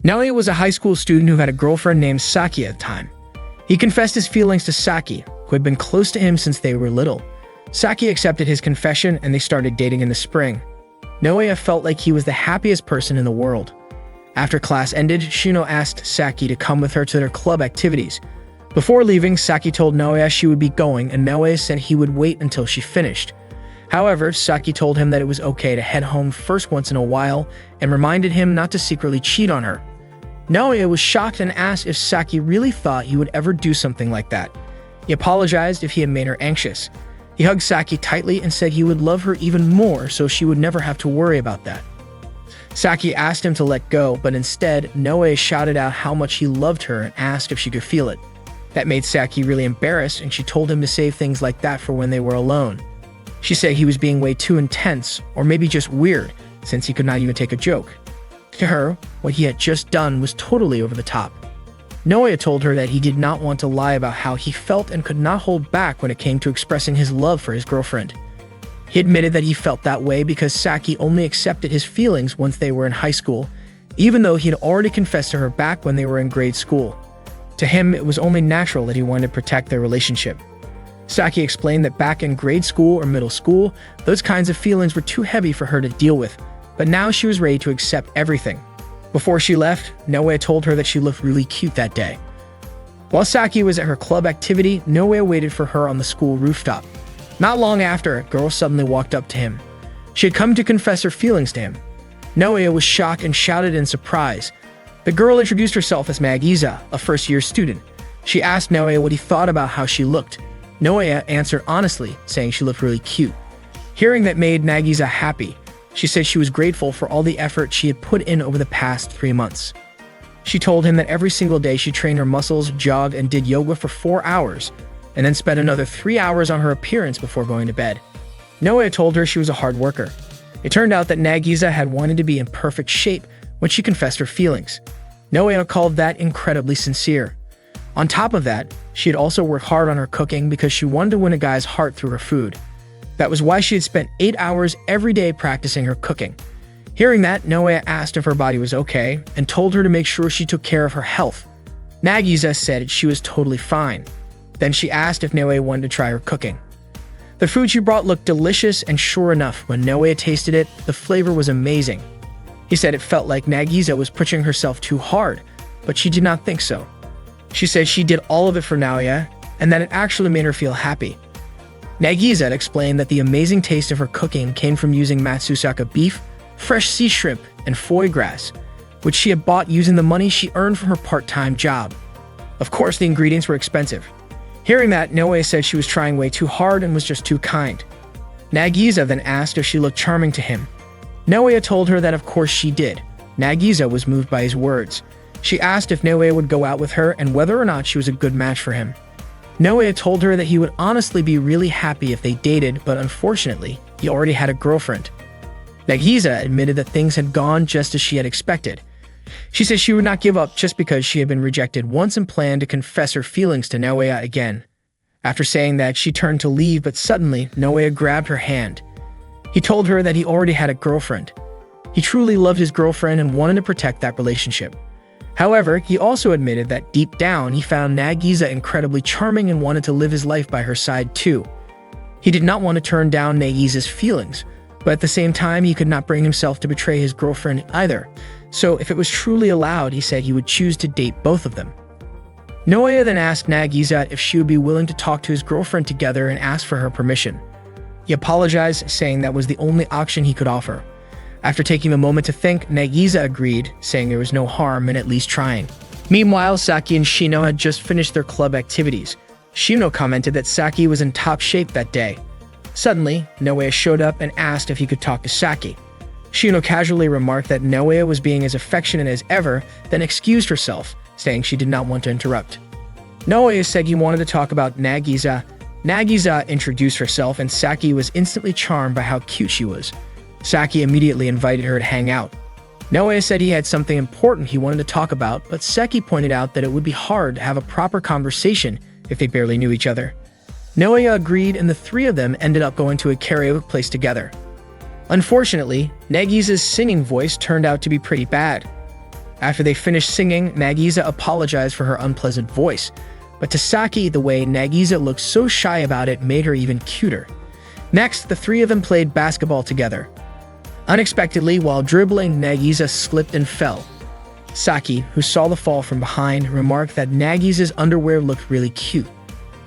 Naoya was a high school student who had a girlfriend named Saki at the time. He confessed his feelings to Saki, who had been close to him since they were little. Saki accepted his confession and they started dating in the spring. Naoya felt like he was the happiest person in the world. After class ended, Shino asked Saki to come with her to their club activities. Before leaving, Saki told Naoya she would be going and Naoya said he would wait until she finished. However, Saki told him that it was okay to head home first once in a while and reminded him not to secretly cheat on her. Naoya was shocked and asked if Saki really thought he would ever do something like that. He apologized if he had made her anxious. He hugged Saki tightly and said he would love her even more so she would never have to worry about that. Saki asked him to let go, but instead, Naoya shouted out how much he loved her and asked if she could feel it. That made Saki really embarrassed and she told him to save things like that for when they were alone. She said he was being way too intense, or maybe just weird, since he could not even take a joke. To her, what he had just done was totally over the top. Naoya told her that he did not want to lie about how he felt and could not hold back when it came to expressing his love for his girlfriend. He admitted that he felt that way because Saki only accepted his feelings once they were in high school, even though he had already confessed to her back when they were in grade school. To him, it was only natural that he wanted to protect their relationship. Saki explained that back in grade school or middle school, those kinds of feelings were too heavy for her to deal with, but now she was ready to accept everything. Before she left, Naoya told her that she looked really cute that day. While Saki was at her club activity, Naoya waited for her on the school rooftop. Not long after, a girl suddenly walked up to him. She had come to confess her feelings to him. Naoya was shocked and shouted in surprise. The girl introduced herself as Nagisa, a first-year student. She asked Naoya what he thought about how she looked. Naoya answered honestly, saying she looked really cute. Hearing that made Nagisa happy. She said she was grateful for all the effort she had put in over the past 3 months. She told him that every single day she trained her muscles, jogged, and did yoga for 4 hours, and then spent another 3 hours on her appearance before going to bed. Naoya told her she was a hard worker. It turned out that Nagisa had wanted to be in perfect shape when she confessed her feelings. Naoya called that incredibly sincere. On top of that, she had also worked hard on her cooking because she wanted to win a guy's heart through her food. That was why she had spent 8 hours every day practicing her cooking. Hearing that, Naoya asked if her body was okay and told her to make sure she took care of her health. Nagisa said she was totally fine. Then she asked if Naoya wanted to try her cooking. The food she brought looked delicious, and sure enough, when Naoya tasted it, the flavor was amazing. He said it felt like Nagisa was pushing herself too hard, but she did not think so. She said she did all of it for Naoya, and that it actually made her feel happy. Nagisa explained that the amazing taste of her cooking came from using Matsusaka beef, fresh sea shrimp, and foie gras, which she had bought using the money she earned from her part-time job. Of course, the ingredients were expensive. Hearing that, Naoya said she was trying way too hard and was just too kind. Nagisa then asked if she looked charming to him. Naoya told her that of course she did. Nagisa was moved by his words. She asked if Naoya would go out with her and whether or not she was a good match for him. Naoya told her that he would honestly be really happy if they dated, but unfortunately, he already had a girlfriend. Nagisa admitted that things had gone just as she had expected. She said she would not give up just because she had been rejected once and planned to confess her feelings to Naoya again. After saying that, she turned to leave, but suddenly, Naoya grabbed her hand. He told her that he already had a girlfriend. He truly loved his girlfriend and wanted to protect that relationship. However, he also admitted that deep down, he found Nagisa incredibly charming and wanted to live his life by her side too. He did not want to turn down Nagisa's feelings, but at the same time, he could not bring himself to betray his girlfriend either. So if it was truly allowed, he said he would choose to date both of them. Naoya then asked Nagisa if she would be willing to talk to his girlfriend together and asked for her permission. He apologized, saying that was the only option he could offer. After taking a moment to think, Nagisa agreed, saying there was no harm in at least trying. Meanwhile, Saki and Shino had just finished their club activities. Shino commented that Saki was in top shape that day. Suddenly, Naoya showed up and asked if he could talk to Saki. Shino casually remarked that Naoya was being as affectionate as ever, then excused herself, saying she did not want to interrupt. Naoya said he wanted to talk about Nagisa. Nagisa introduced herself and Saki was instantly charmed by how cute she was. Saki immediately invited her to hang out. Naoya said he had something important he wanted to talk about, but Saki pointed out that it would be hard to have a proper conversation if they barely knew each other. Naoya agreed and the three of them ended up going to a karaoke place together. Unfortunately, Nagisa's singing voice turned out to be pretty bad. After they finished singing, Nagisa apologized for her unpleasant voice, but to Saki, the way Nagisa looked so shy about it made her even cuter. Next, the three of them played basketball together. Unexpectedly, while dribbling, Nagisa slipped and fell. Saki, who saw the fall from behind, remarked that Nagisa's underwear looked really cute.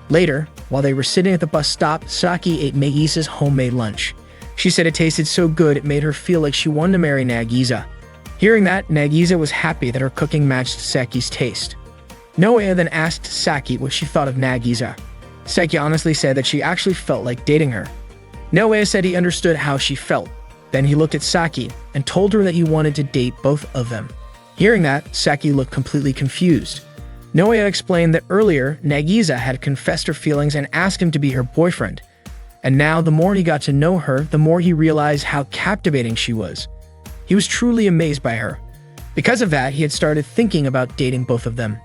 Later, while they were sitting at the bus stop, Saki ate Nagisa's homemade lunch. She said it tasted so good it made her feel like she wanted to marry Nagisa. Hearing that, Nagisa was happy that her cooking matched Saki's taste. Naoya then asked Saki what she thought of Nagisa. Saki honestly said that she actually felt like dating her. Naoya said he understood how she felt. Then he looked at Saki and told her that he wanted to date both of them. Hearing that, Saki looked completely confused. Naoya explained that earlier, Nagisa had confessed her feelings and asked him to be her boyfriend. And now, the more he got to know her, the more he realized how captivating she was. He was truly amazed by her. Because of that, he had started thinking about dating both of them.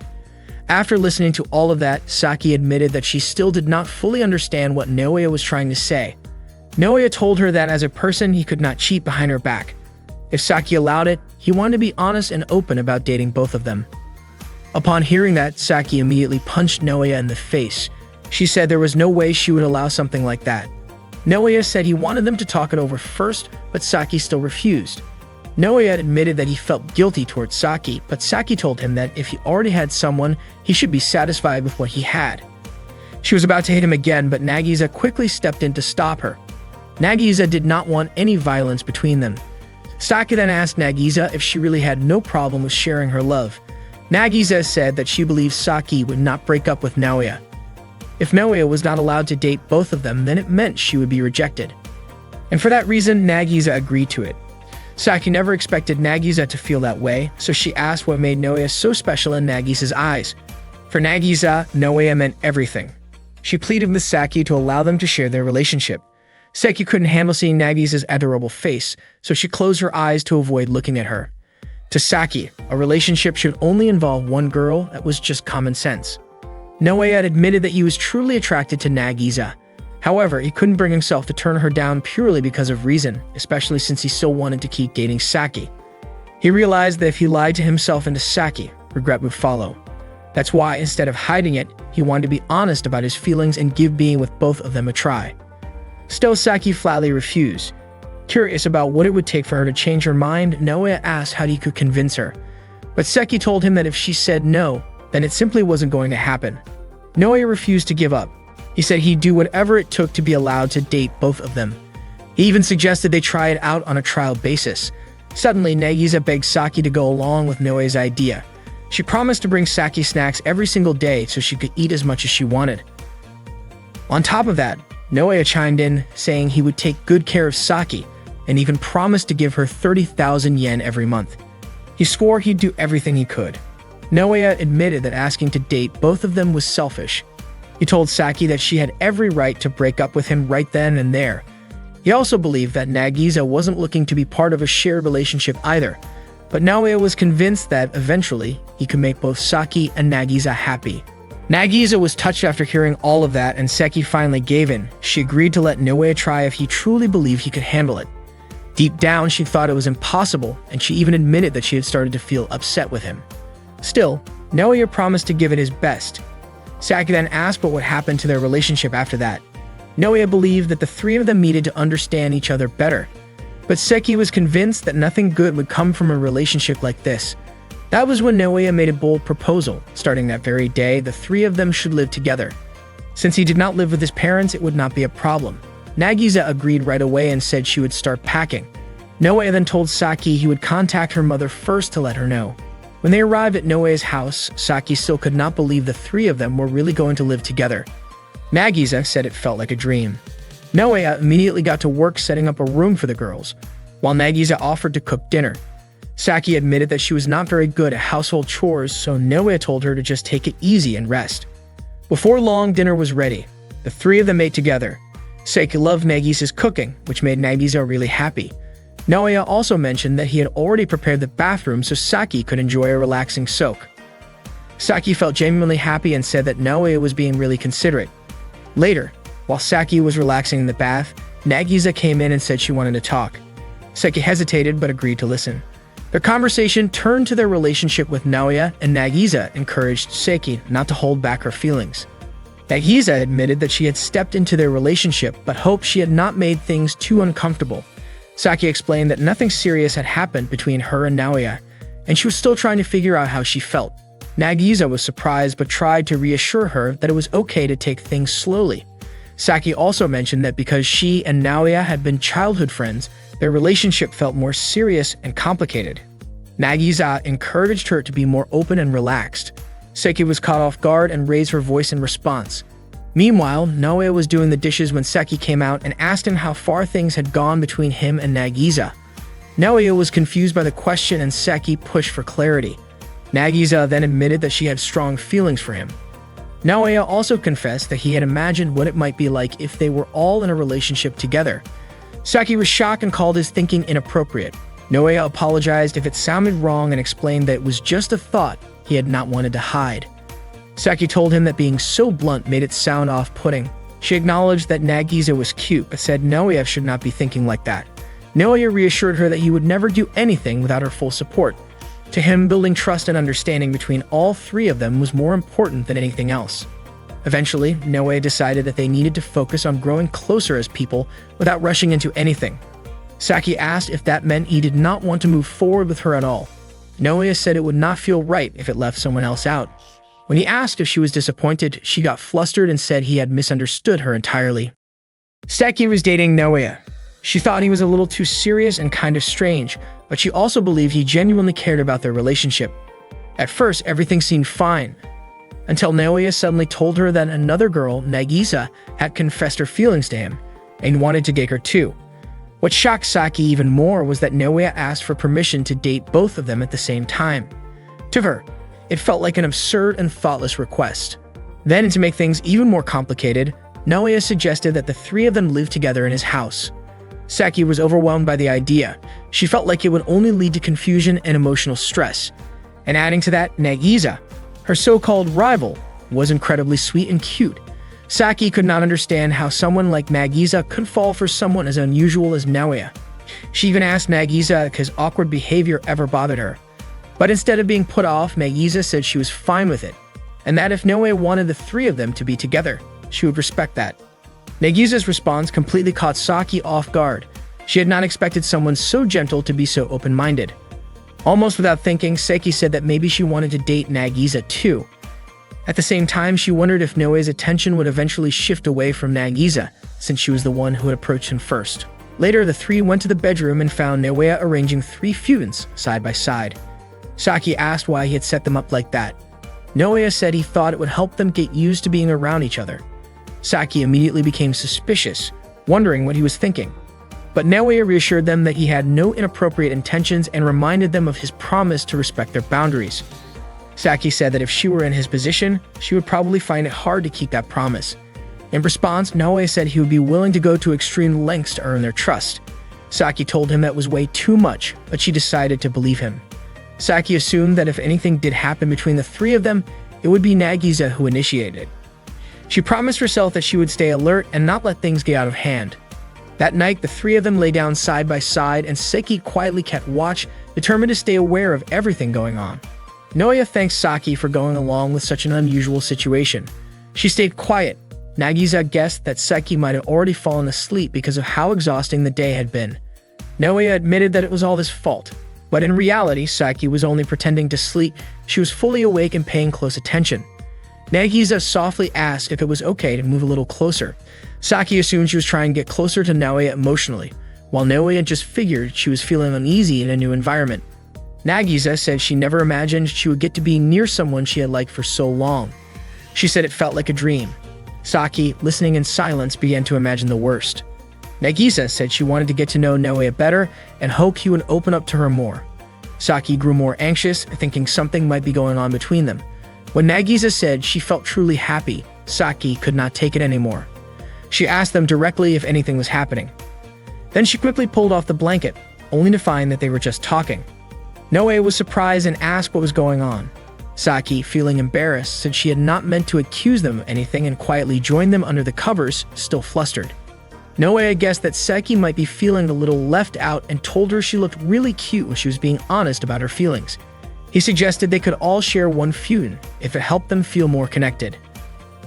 After listening to all of that, Saki admitted that she still did not fully understand what Naoya was trying to say. Naoya told her that as a person, he could not cheat behind her back. If Saki allowed it, he wanted to be honest and open about dating both of them. Upon hearing that, Saki immediately punched Naoya in the face. She said there was no way she would allow something like that. Naoya said he wanted them to talk it over first, but Saki still refused. Naoya admitted that he felt guilty towards Saki, but Saki told him that if he already had someone, he should be satisfied with what he had. She was about to hit him again, but Nagisa quickly stepped in to stop her. Nagisa did not want any violence between them. Saki then asked Nagisa if she really had no problem with sharing her love. Nagisa said that she believed Saki would not break up with Naoya. If Naoya was not allowed to date both of them, then it meant she would be rejected. And for that reason, Nagisa agreed to it. Saki never expected Nagisa to feel that way, so she asked what made Naoya so special in Nagisa's eyes. For Nagisa, Naoya meant everything. She pleaded with Saki to allow them to share their relationship. Saki couldn't handle seeing Nagisa's adorable face, so she closed her eyes to avoid looking at her. To Saki, a relationship should only involve one girl. That was just common sense. Naoya had admitted that he was truly attracted to Nagisa. However, he couldn't bring himself to turn her down purely because of reason, especially since he still wanted to keep dating Saki. He realized that if he lied to himself and to Saki, regret would follow. That's why, instead of hiding it, he wanted to be honest about his feelings and give being with both of them a try. Still, Saki flatly refused. Curious about what it would take for her to change her mind, Naoya asked how he could convince her. But Saki told him that if she said no, then it simply wasn't going to happen. Naoya refused to give up. He said he'd do whatever it took to be allowed to date both of them. He even suggested they try it out on a trial basis. Suddenly, Nagisa begged Saki to go along with Naoya's idea. She promised to bring Saki snacks every single day so she could eat as much as she wanted. On top of that, Naoya chimed in, saying he would take good care of Saki, and even promised to give her 30,000 yen every month. He swore he'd do everything he could. Naoya admitted that asking to date both of them was selfish. He told Saki that she had every right to break up with him right then and there. He also believed that Nagisa wasn't looking to be part of a shared relationship either, but Naoya was convinced that eventually he could make both Saki and Nagisa happy. Nagisa was touched after hearing all of that, and Saki finally gave in. She agreed to let Naoya try if he truly believed he could handle it. Deep down, she thought it was impossible, and she even admitted that she had started to feel upset with him. Still, Naoya promised to give it his best. Saki then asked what would happen to their relationship after that. Naoya believed that the three of them needed to understand each other better, but Saki was convinced that nothing good would come from a relationship like this. That was when Naoya made a bold proposal. Starting that very day, the three of them should live together. Since he did not live with his parents, it would not be a problem. Nagisa agreed right away and said she would start packing. Naoya then told Saki he would contact her mother first to let her know. When they arrived at Naoya's house, Saki still could not believe the three of them were really going to live together. Nagisa said it felt like a dream. Naoya immediately got to work setting up a room for the girls, while Nagisa offered to cook dinner. Saki admitted that she was not very good at household chores, so Naoya told her to just take it easy and rest. Before long, dinner was ready. The three of them ate together. Saki loved Nagisa's cooking, which made Nagisa really happy. Naoya also mentioned that he had already prepared the bathroom so Saki could enjoy a relaxing soak. Saki felt genuinely happy and said that Naoya was being really considerate. Later, while Saki was relaxing in the bath, Nagisa came in and said she wanted to talk. Saki hesitated but agreed to listen. Their conversation turned to their relationship with Naoya, and Nagisa encouraged Saki not to hold back her feelings. Nagisa admitted that she had stepped into their relationship but hoped she had not made things too uncomfortable. Saki explained that nothing serious had happened between her and Naoya, and she was still trying to figure out how she felt. Nagisa was surprised but tried to reassure her that it was okay to take things slowly. Saki also mentioned that because she and Naoya had been childhood friends, their relationship felt more serious and complicated. Nagisa encouraged her to be more open and relaxed. Saki was caught off guard and raised her voice in response. Meanwhile, Naoya was doing the dishes when Saki came out and asked him how far things had gone between him and Nagisa. Naoya was confused by the question and Saki pushed for clarity. Nagisa then admitted that she had strong feelings for him. Naoya also confessed that he had imagined what it might be like if they were all in a relationship together. Saki was shocked and called his thinking inappropriate. Naoya apologized if it sounded wrong and explained that it was just a thought he had not wanted to hide. Saki told him that being so blunt made it sound off-putting. She acknowledged that Nagisa was cute, but said Naoya should not be thinking like that. Naoya reassured her that he would never do anything without her full support. To him, building trust and understanding between all three of them was more important than anything else. Eventually, Naoya decided that they needed to focus on growing closer as people without rushing into anything. Saki asked if that meant he did not want to move forward with her at all. Naoya said it would not feel right if it left someone else out. When he asked if she was disappointed, she got flustered and said he had misunderstood her entirely. Saki was dating Naoya. She thought he was a little too serious and kind of strange, but she also believed he genuinely cared about their relationship. At first, everything seemed fine, until Naoya suddenly told her that another girl, Nagisa, had confessed her feelings to him and wanted to date her too. What shocked Saki even more was that Naoya asked for permission to date both of them at the same time. To her, it felt like an absurd and thoughtless request. Then, to make things even more complicated, Naoya suggested that the three of them live together in his house. Saki was overwhelmed by the idea. She felt like it would only lead to confusion and emotional stress. And adding to that, Nagisa, her so-called rival, was incredibly sweet and cute. Saki could not understand how someone like Nagisa could fall for someone as unusual as Naoya. She even asked Nagisa if his awkward behavior ever bothered her. But instead of being put off, Nagisa said she was fine with it, and that if Naoya wanted the three of them to be together, she would respect that. Nagisa's response completely caught Saki off guard. She had not expected someone so gentle to be so open-minded. Almost without thinking, Saki said that maybe she wanted to date Nagisa too. At the same time, she wondered if Naoya's attention would eventually shift away from Nagisa, since she was the one who had approached him first. Later, the three went to the bedroom and found Naoya arranging 3 futons side by side. Saki asked why he had set them up like that. Naoya said he thought it would help them get used to being around each other. Saki immediately became suspicious, wondering what he was thinking. But Naoya reassured them that he had no inappropriate intentions and reminded them of his promise to respect their boundaries. Saki said that if she were in his position, she would probably find it hard to keep that promise. In response, Naoya said he would be willing to go to extreme lengths to earn their trust. Saki told him that was way too much, but she decided to believe him. Saki assumed that if anything did happen between the three of them, it would be Nagisa who initiated it. She promised herself that she would stay alert and not let things get out of hand. That night, the three of them lay down side by side and Saki quietly kept watch, determined to stay aware of everything going on. Naoya thanked Saki for going along with such an unusual situation. She stayed quiet. Nagisa guessed that Saki might have already fallen asleep because of how exhausting the day had been. Naoya admitted that it was all his fault. But in reality, Saki was only pretending to sleep. She was fully awake and paying close attention. Nagisa softly asked if it was okay to move a little closer. Saki assumed she was trying to get closer to Naoya emotionally, while Naoya just figured she was feeling uneasy in a new environment. Nagisa said she never imagined she would get to be near someone she had liked for so long. She said it felt like a dream. Saki, listening in silence, began to imagine the worst. Nagisa said she wanted to get to know Naoya better and hoped he would open up to her more. Saki grew more anxious, thinking something might be going on between them. When Nagisa said she felt truly happy, Saki could not take it anymore. She asked them directly if anything was happening. Then she quickly pulled off the blanket, only to find that they were just talking. Naoya was surprised and asked what was going on. Saki, feeling embarrassed, said she had not meant to accuse them of anything and quietly joined them under the covers, still flustered. Naoya guessed that Saki might be feeling a little left out and told her she looked really cute when she was being honest about her feelings. He suggested they could all share one Fune if it helped them feel more connected.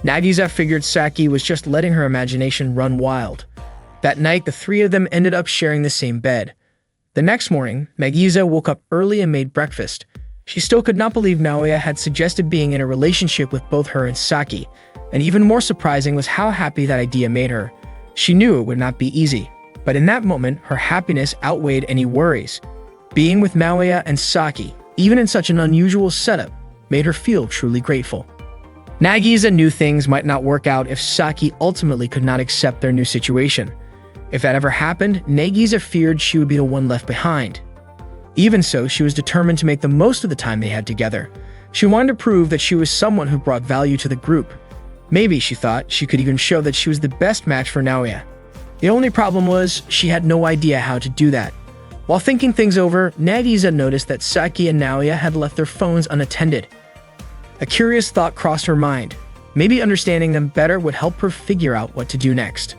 Nagisa figured Saki was just letting her imagination run wild. That night, the three of them ended up sharing the same bed. The next morning, Nagisa woke up early and made breakfast. She still could not believe Naoya had suggested being in a relationship with both her and Saki, and even more surprising was how happy that idea made her. She knew it would not be easy, but in that moment, her happiness outweighed any worries. Being with Naoya and Saki, even in such an unusual setup, made her feel truly grateful. Nagisa knew things might not work out if Saki ultimately could not accept their new situation. If that ever happened, Nagisa feared she would be the one left behind. Even so, she was determined to make the most of the time they had together. She wanted to prove that she was someone who brought value to the group. Maybe, she thought, she could even show that she was the best match for Naoya. The only problem was, she had no idea how to do that. While thinking things over, Nagisa noticed that Saki and Naoya had left their phones unattended. A curious thought crossed her mind. Maybe understanding them better would help her figure out what to do next.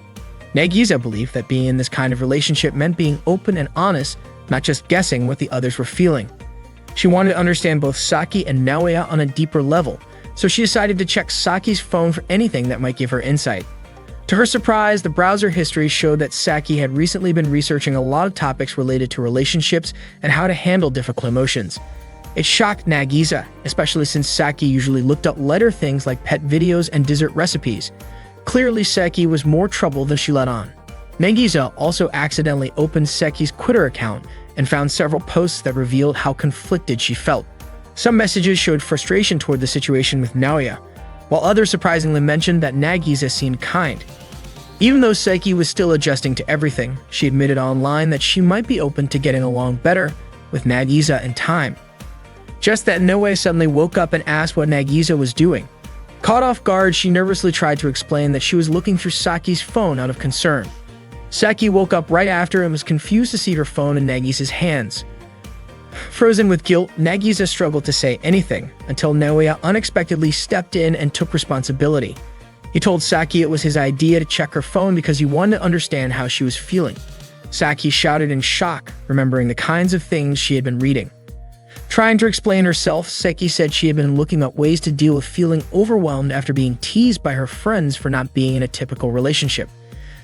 Nagisa believed that being in this kind of relationship meant being open and honest, not just guessing what the others were feeling. She wanted to understand both Saki and Naoya on a deeper level, so she decided to check Saki's phone for anything that might give her insight. To her surprise, the browser history showed that Saki had recently been researching a lot of topics related to relationships and how to handle difficult emotions. It shocked Nagisa, especially since Saki usually looked up lighter things like pet videos and dessert recipes. Clearly, Saki was more trouble than she let on. Nagisa also accidentally opened Saki's Twitter account and found several posts that revealed how conflicted she felt. Some messages showed frustration toward the situation with Naoya, while others surprisingly mentioned that Nagisa seemed kind. Even though Saki was still adjusting to everything, she admitted online that she might be open to getting along better with Nagisa in time. Just then, Naoya suddenly woke up and asked what Nagisa was doing. Caught off guard, she nervously tried to explain that she was looking through Saki's phone out of concern. Saki woke up right after and was confused to see her phone in Nagisa's hands. Frozen with guilt, Nagisa struggled to say anything until Naoya unexpectedly stepped in and took responsibility. He told Saki it was his idea to check her phone because he wanted to understand how she was feeling. Saki shouted in shock, remembering the kinds of things she had been reading. Trying to explain herself, Saki said she had been looking up ways to deal with feeling overwhelmed after being teased by her friends for not being in a typical relationship.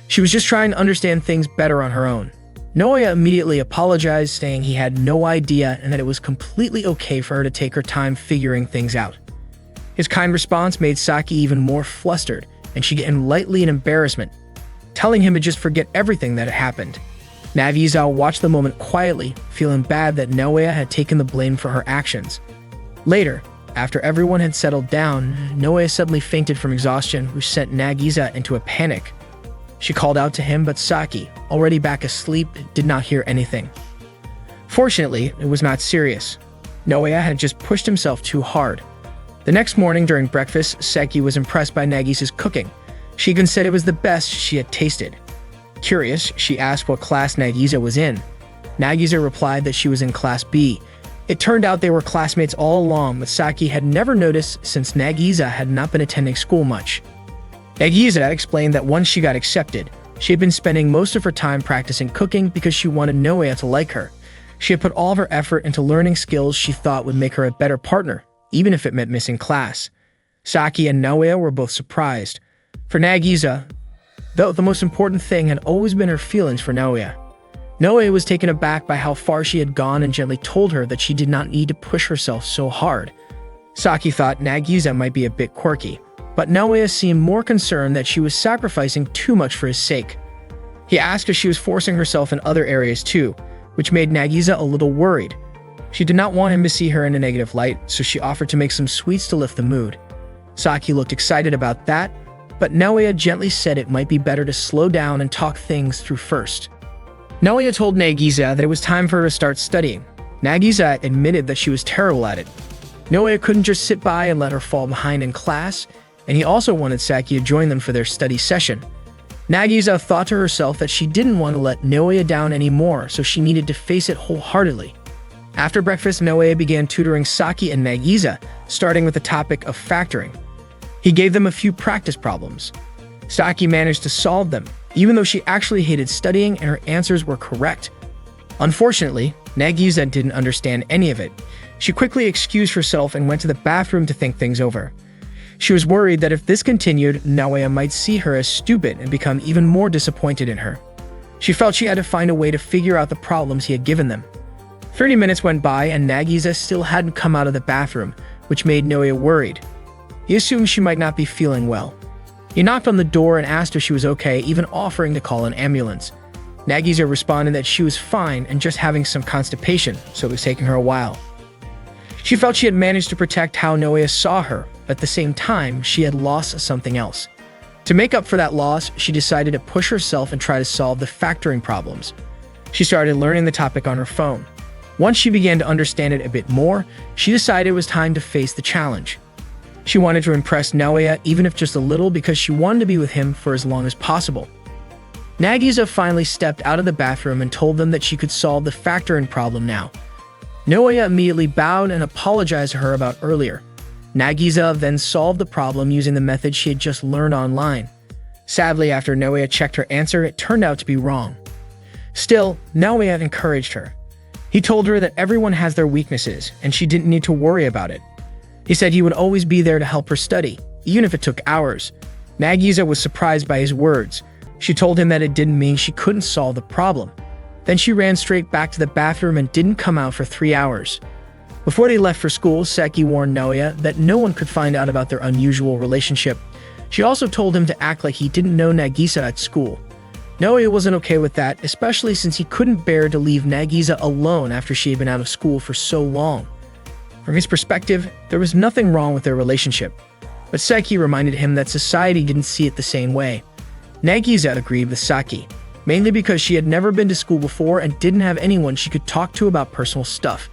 She was just trying to understand things better on her own. Naoya immediately apologized, saying he had no idea and that it was completely okay for her to take her time figuring things out. His kind response made Saki even more flustered, and she began lightly in embarrassment, telling him to just forget everything that had happened. Nagisa watched the moment quietly, feeling bad that Naoya had taken the blame for her actions. Later, after everyone had settled down, Naoya suddenly fainted from exhaustion, which sent Nagisa into a panic. She called out to him, but Saki, already back asleep, did not hear anything. Fortunately, it was not serious. Naoya had just pushed himself too hard. The next morning during breakfast, Saki was impressed by Nagisa's cooking. She even said it was the best she had tasted. Curious, she asked what class Nagisa was in. Nagisa replied that she was in Class B. It turned out they were classmates all along, but Saki had never noticed since Nagisa had not been attending school much. Nagisa explained that once she got accepted, she had been spending most of her time practicing cooking because she wanted Naoya to like her. She had put all of her effort into learning skills she thought would make her a better partner, even if it meant missing class. Saki and Naoya were both surprised. For Nagisa, though, the most important thing had always been her feelings for Naoya. Naoya was taken aback by how far she had gone and gently told her that she did not need to push herself so hard. Saki thought Nagisa might be a bit quirky, but Naoya seemed more concerned that she was sacrificing too much for his sake. He asked if she was forcing herself in other areas too, which made Nagisa a little worried. She did not want him to see her in a negative light, so she offered to make some sweets to lift the mood. Saki looked excited about that, but Naoya gently said it might be better to slow down and talk things through first. Naoya told Nagisa that it was time for her to start studying. Nagisa admitted that she was terrible at it. Naoya couldn't just sit by and let her fall behind in class, and he also wanted Saki to join them for their study session. Nagisa thought to herself that she didn't want to let Naoya down anymore, so she needed to face it wholeheartedly. After breakfast, Naoya began tutoring Saki and Nagisa, starting with the topic of factoring. He gave them a few practice problems. Saki managed to solve them, even though she actually hated studying and her answers were correct. Unfortunately, Nagisa didn't understand any of it. She quickly excused herself and went to the bathroom to think things over. She was worried that if this continued, Naoya might see her as stupid and become even more disappointed in her. She felt she had to find a way to figure out the problems he had given them. 30 minutes went by and Nagisa still hadn't come out of the bathroom, which made Naoya worried. He assumed she might not be feeling well. He knocked on the door and asked if she was okay, even offering to call an ambulance. Nagisa responded that she was fine and just having some constipation, so it was taking her a while. She felt she had managed to protect how Naoya saw her, but at the same time, she had lost something else. To make up for that loss, she decided to push herself and try to solve the factoring problems. She started learning the topic on her phone. Once she began to understand it a bit more, she decided it was time to face the challenge. She wanted to impress Naoya, even if just a little, because she wanted to be with him for as long as possible. Nagisa finally stepped out of the bathroom and told them that she could solve the factoring problem now. Naoya immediately bowed and apologized to her about earlier. Nagisa then solved the problem using the method she had just learned online. Sadly, after Naoya checked her answer, it turned out to be wrong. Still, Naoya encouraged her. He told her that everyone has their weaknesses, and she didn't need to worry about it. He said he would always be there to help her study, even if it took hours. Nagisa was surprised by his words. She told him that it didn't mean she couldn't solve the problem. Then she ran straight back to the bathroom and didn't come out for 3 hours. Before they left for school, Seki warned Naoya that no one could find out about their unusual relationship. She also told him to act like he didn't know Nagisa at school. Naoya wasn't okay with that, especially since he couldn't bear to leave Nagisa alone after she had been out of school for so long. From his perspective, there was nothing wrong with their relationship, but Seki reminded him that society didn't see it the same way. Nagisa agreed with Saki, mainly because she had never been to school before and didn't have anyone she could talk to about personal stuff.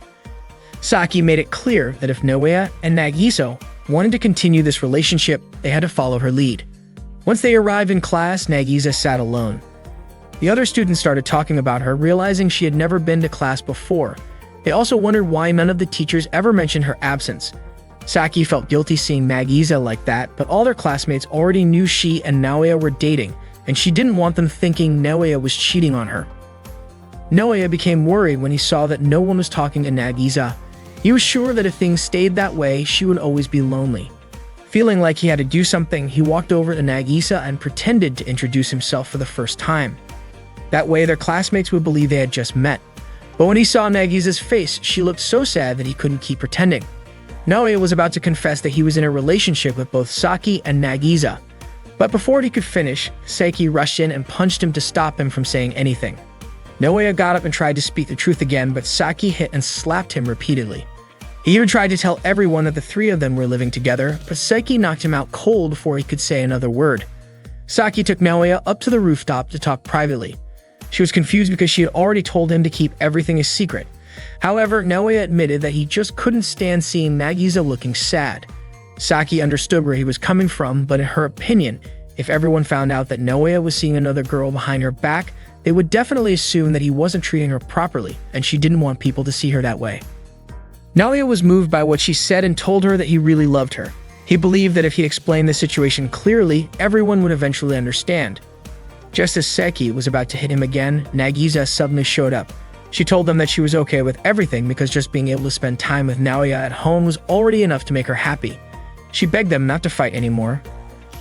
Saki made it clear that if Naoya and Nagisa wanted to continue this relationship, they had to follow her lead. Once they arrived in class, Nagisa sat alone. The other students started talking about her, realizing she had never been to class before. They also wondered why none of the teachers ever mentioned her absence. Saki felt guilty seeing Nagisa like that, but all their classmates already knew she and Naoya were dating, and she didn't want them thinking Naoya was cheating on her. Naoya became worried when he saw that no one was talking to Nagisa. He was sure that if things stayed that way, she would always be lonely. Feeling like he had to do something, he walked over to Nagisa and pretended to introduce himself for the first time. That way, their classmates would believe they had just met. But when he saw Nagisa's face, she looked so sad that he couldn't keep pretending. Naoya was about to confess that he was in a relationship with both Saki and Nagisa. But before he could finish, Seki rushed in and punched him to stop him from saying anything. Naoya got up and tried to speak the truth again, but Saki hit and slapped him repeatedly. He even tried to tell everyone that the three of them were living together, but Seki knocked him out cold before he could say another word. Saki took Naoya up to the rooftop to talk privately. She was confused because she had already told him to keep everything a secret. However, Naoya admitted that he just couldn't stand seeing Nagisa looking sad. Saki understood where he was coming from, but in her opinion, if everyone found out that Naoya was seeing another girl behind her back, they would definitely assume that he wasn't treating her properly, and she didn't want people to see her that way. Naoya was moved by what she said and told her that he really loved her. He believed that if he explained the situation clearly, everyone would eventually understand. Just as Seki was about to hit him again, Nagisa suddenly showed up. She told them that she was okay with everything because just being able to spend time with Naoya at home was already enough to make her happy. She begged them not to fight anymore.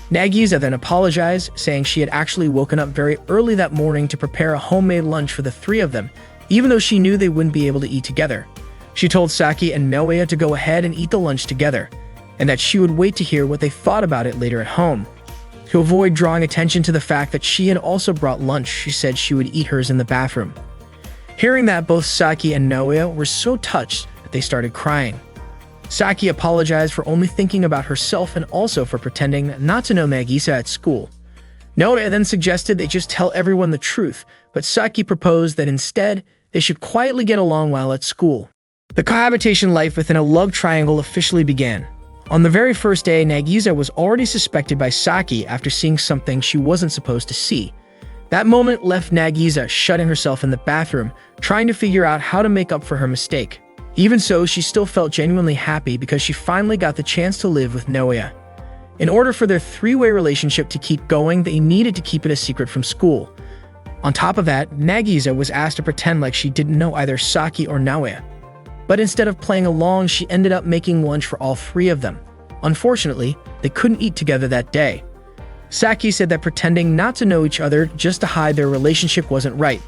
Nagisa then apologized, saying she had actually woken up very early that morning to prepare a homemade lunch for the three of them, even though she knew they wouldn't be able to eat together. She told Saki and Naoya to go ahead and eat the lunch together, and that she would wait to hear what they thought about it later at home. To avoid drawing attention to the fact that she had also brought lunch, she said she would eat hers in the bathroom. Hearing that, both Saki and Naoya were so touched that they started crying. Saki apologized for only thinking about herself and also for pretending not to know Nagisa at school. Naoya then suggested they just tell everyone the truth, but Saki proposed that instead, they should quietly get along while at school. The cohabitation life within a love triangle officially began. On the very first day, Nagisa was already suspected by Saki after seeing something she wasn't supposed to see. That moment left Nagisa shutting herself in the bathroom, trying to figure out how to make up for her mistake. Even so, she still felt genuinely happy because she finally got the chance to live with Naoya. In order for their three-way relationship to keep going, they needed to keep it a secret from school. On top of that, Nagisa was asked to pretend like she didn't know either Saki or Naoya. But instead of playing along, she ended up making lunch for all three of them. Unfortunately, they couldn't eat together that day. Saki said that pretending not to know each other just to hide their relationship wasn't right,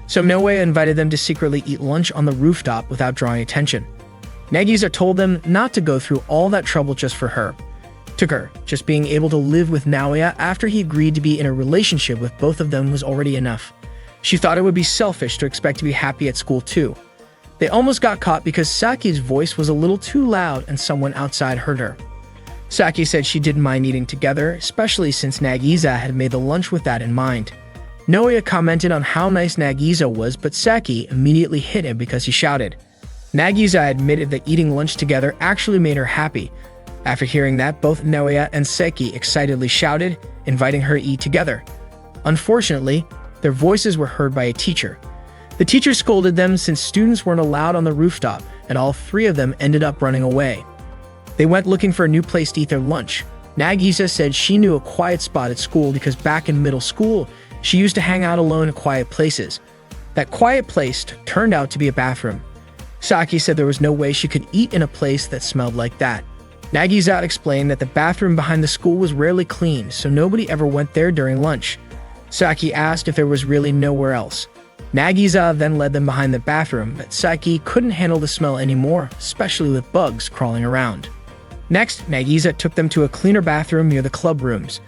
so Naoya invited them to secretly eat lunch on the rooftop without drawing attention. Nagisa told them not to go through all that trouble just for her. To her, just being able to live with Naoya after he agreed to be in a relationship with both of them was already enough. She thought it would be selfish to expect to be happy at school too. They almost got caught because Saki's voice was a little too loud and someone outside heard her. Saki said she didn't mind eating together, especially since Nagisa had made the lunch with that in mind. Naoya commented on how nice Nagisa was, but Saki immediately hit him because he shouted. Nagisa admitted that eating lunch together actually made her happy. After hearing that, both Naoya and Saki excitedly shouted, inviting her to eat together. Unfortunately, their voices were heard by a teacher. The teacher scolded them since students weren't allowed on the rooftop, and all three of them ended up running away. They went looking for a new place to eat their lunch. Nagisa said she knew a quiet spot at school because back in middle school, she used to hang out alone in quiet places. That quiet place turned out to be a bathroom. Saki said there was no way she could eat in a place that smelled like that. Nagisa explained that the bathroom behind the school was rarely cleaned, so nobody ever went there during lunch. Saki asked if there was really nowhere else. Nagisa then led them behind the bathroom, but Saki couldn't handle the smell anymore, especially with bugs crawling around. Next, Nagisa took them to a cleaner bathroom near the club rooms.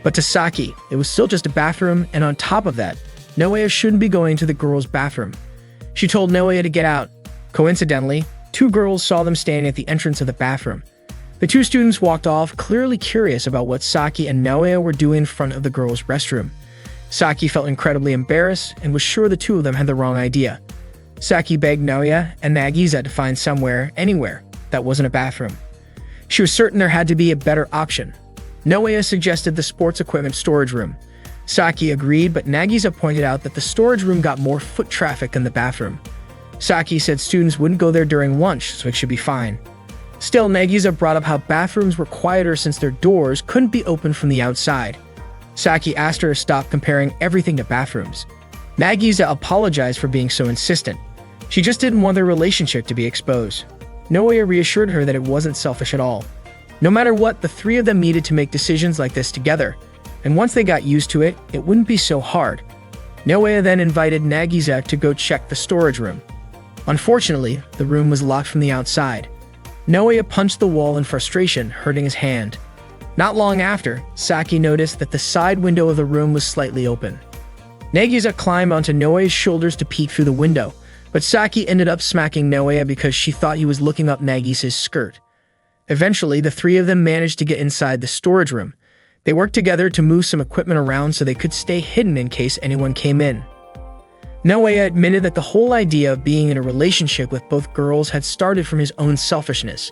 But to Saki, it was still just a bathroom, and on top of that, Naoya shouldn't be going to the girls' bathroom. She told Naoya to get out. Coincidentally, two girls saw them standing at the entrance of the bathroom. The two students walked off, clearly curious about what Saki and Naoya were doing in front of the girls' restroom. Saki felt incredibly embarrassed and was sure the two of them had the wrong idea. Saki begged Naoya and Nagisa to find somewhere, anywhere, that wasn't a bathroom. She was certain there had to be a better option. Naoya suggested the sports equipment storage room. Saki agreed, but Nagisa pointed out that the storage room got more foot traffic than the bathroom. Saki said students wouldn't go there during lunch, so it should be fine. Still, Nagisa brought up how bathrooms were quieter since their doors couldn't be opened from the outside. Saki asked her to stop comparing everything to bathrooms. Nagisa apologized for being so insistent. She just didn't want their relationship to be exposed. Naoya reassured her that it wasn't selfish at all. No matter what, the three of them needed to make decisions like this together, and once they got used to it, it wouldn't be so hard. Naoya then invited Nagisa to go check the storage room. Unfortunately, the room was locked from the outside. Naoya punched the wall in frustration, hurting his hand. Not long after, Saki noticed that the side window of the room was slightly open. Nagisa climbed onto Naoya's shoulders to peek through the window, but Saki ended up smacking Naoya because she thought he was looking up Nagisa's skirt. Eventually, the three of them managed to get inside the storage room. They worked together to move some equipment around so they could stay hidden in case anyone came in. Naoya admitted that the whole idea of being in a relationship with both girls had started from his own selfishness.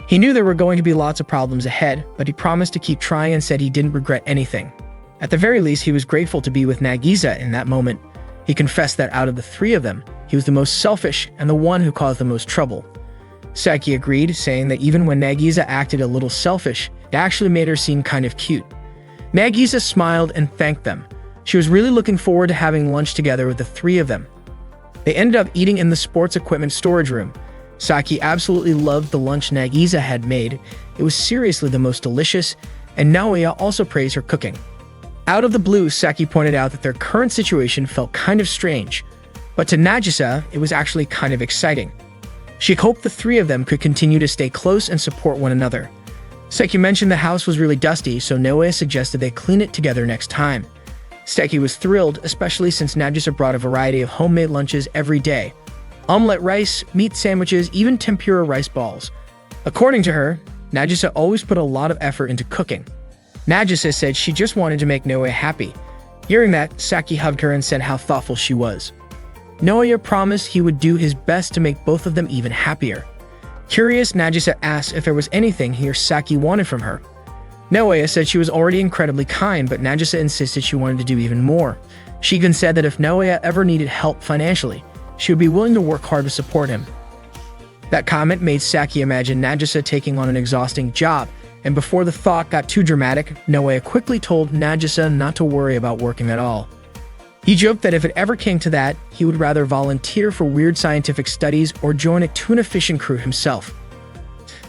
He knew there were going to be lots of problems ahead, but he promised to keep trying and said he didn't regret anything. At the very least, he was grateful to be with Nagisa in that moment. He confessed that out of the three of them, he was the most selfish and the one who caused the most trouble. Saki agreed, saying that even when Nagisa acted a little selfish, it actually made her seem kind of cute. Nagisa smiled and thanked them. She was really looking forward to having lunch together with the three of them. They ended up eating in the sports equipment storage room. Saki absolutely loved the lunch Nagisa had made. It was seriously the most delicious, and Naoya also praised her cooking. Out of the blue, Saki pointed out that their current situation felt kind of strange, but to Nagisa, it was actually kind of exciting. She hoped the three of them could continue to stay close and support one another. Saki mentioned the house was really dusty, so Naoya suggested they clean it together next time. Saki was thrilled, especially since Nagisa brought a variety of homemade lunches every day. Omelette rice, meat sandwiches, even tempura rice balls. According to her, Nagisa always put a lot of effort into cooking. Nagisa said she just wanted to make Naoya happy. Hearing that, Saki hugged her and said how thoughtful she was. Naoya promised he would do his best to make both of them even happier. Curious, Nagisa asked if there was anything he or Saki wanted from her. Naoya said she was already incredibly kind, but Nagisa insisted she wanted to do even more. She even said that if Naoya ever needed help financially, she would be willing to work hard to support him. That comment made Saki imagine Nagisa taking on an exhausting job and before the thought got too dramatic, Naoya quickly told Nagisa not to worry about working at all. He joked that if it ever came to that, he would rather volunteer for weird scientific studies or join a tuna fishing crew himself.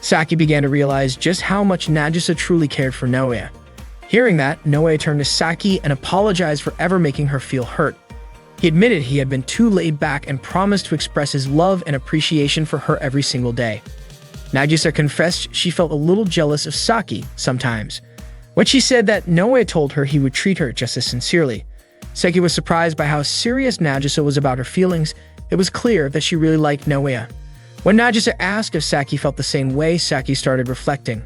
Saki began to realize just how much Nagisa truly cared for Naoya. Hearing that, Naoya turned to Saki and apologized for ever making her feel hurt. He admitted he had been too laid back and promised to express his love and appreciation for her every single day. Nagisa confessed she felt a little jealous of Saki sometimes, when she said that Naoya told her he would treat her just as sincerely. Saki was surprised by how serious Nagisa was about her feelings. It was clear that she really liked Naoya. When Nagisa asked if Saki felt the same way, Saki started reflecting.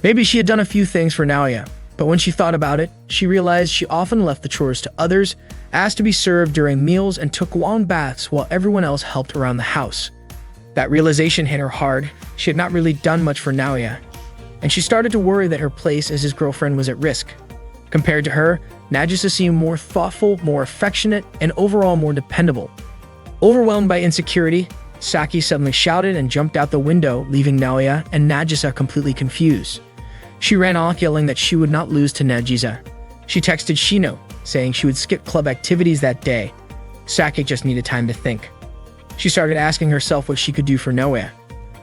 Maybe she had done a few things for Naoya, but when she thought about it, she realized she often left the chores to others, asked to be served during meals, and took warm baths while everyone else helped around the house. That realization hit her hard. She had not really done much for Naoya, and she started to worry that her place as his girlfriend was at risk. Compared to her, Nagisa seemed more thoughtful, more affectionate, and overall more dependable. Overwhelmed by insecurity, Saki suddenly shouted and jumped out the window, leaving Naoya and Nagisa completely confused. She ran off yelling that she would not lose to Nagisa. She texted Shino, saying she would skip club activities that day. Saki just needed time to think. She started asking herself what she could do for Naoya,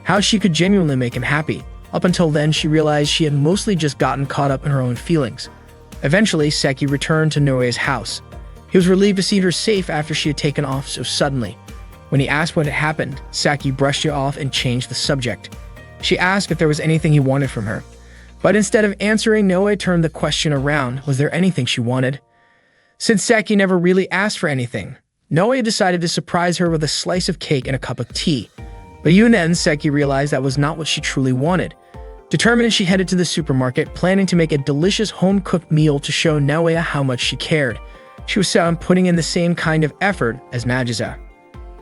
how she could genuinely make him happy. Up until then, she realized she had mostly just gotten caught up in her own feelings. Eventually, Saki returned to Naoya's house. He was relieved to see her safe after she had taken off so suddenly. When he asked what had happened, Saki brushed it off and changed the subject. She asked if there was anything he wanted from her. But instead of answering, Naoya turned the question around. Was there anything she wanted? Since Saki never really asked for anything, Naoya decided to surprise her with a slice of cake and a cup of tea. But even then, Saki realized that was not what she truly wanted. Determined, she headed to the supermarket, planning to make a delicious home-cooked meal to show Naoya how much she cared. She was set on putting in the same kind of effort as Nagisa.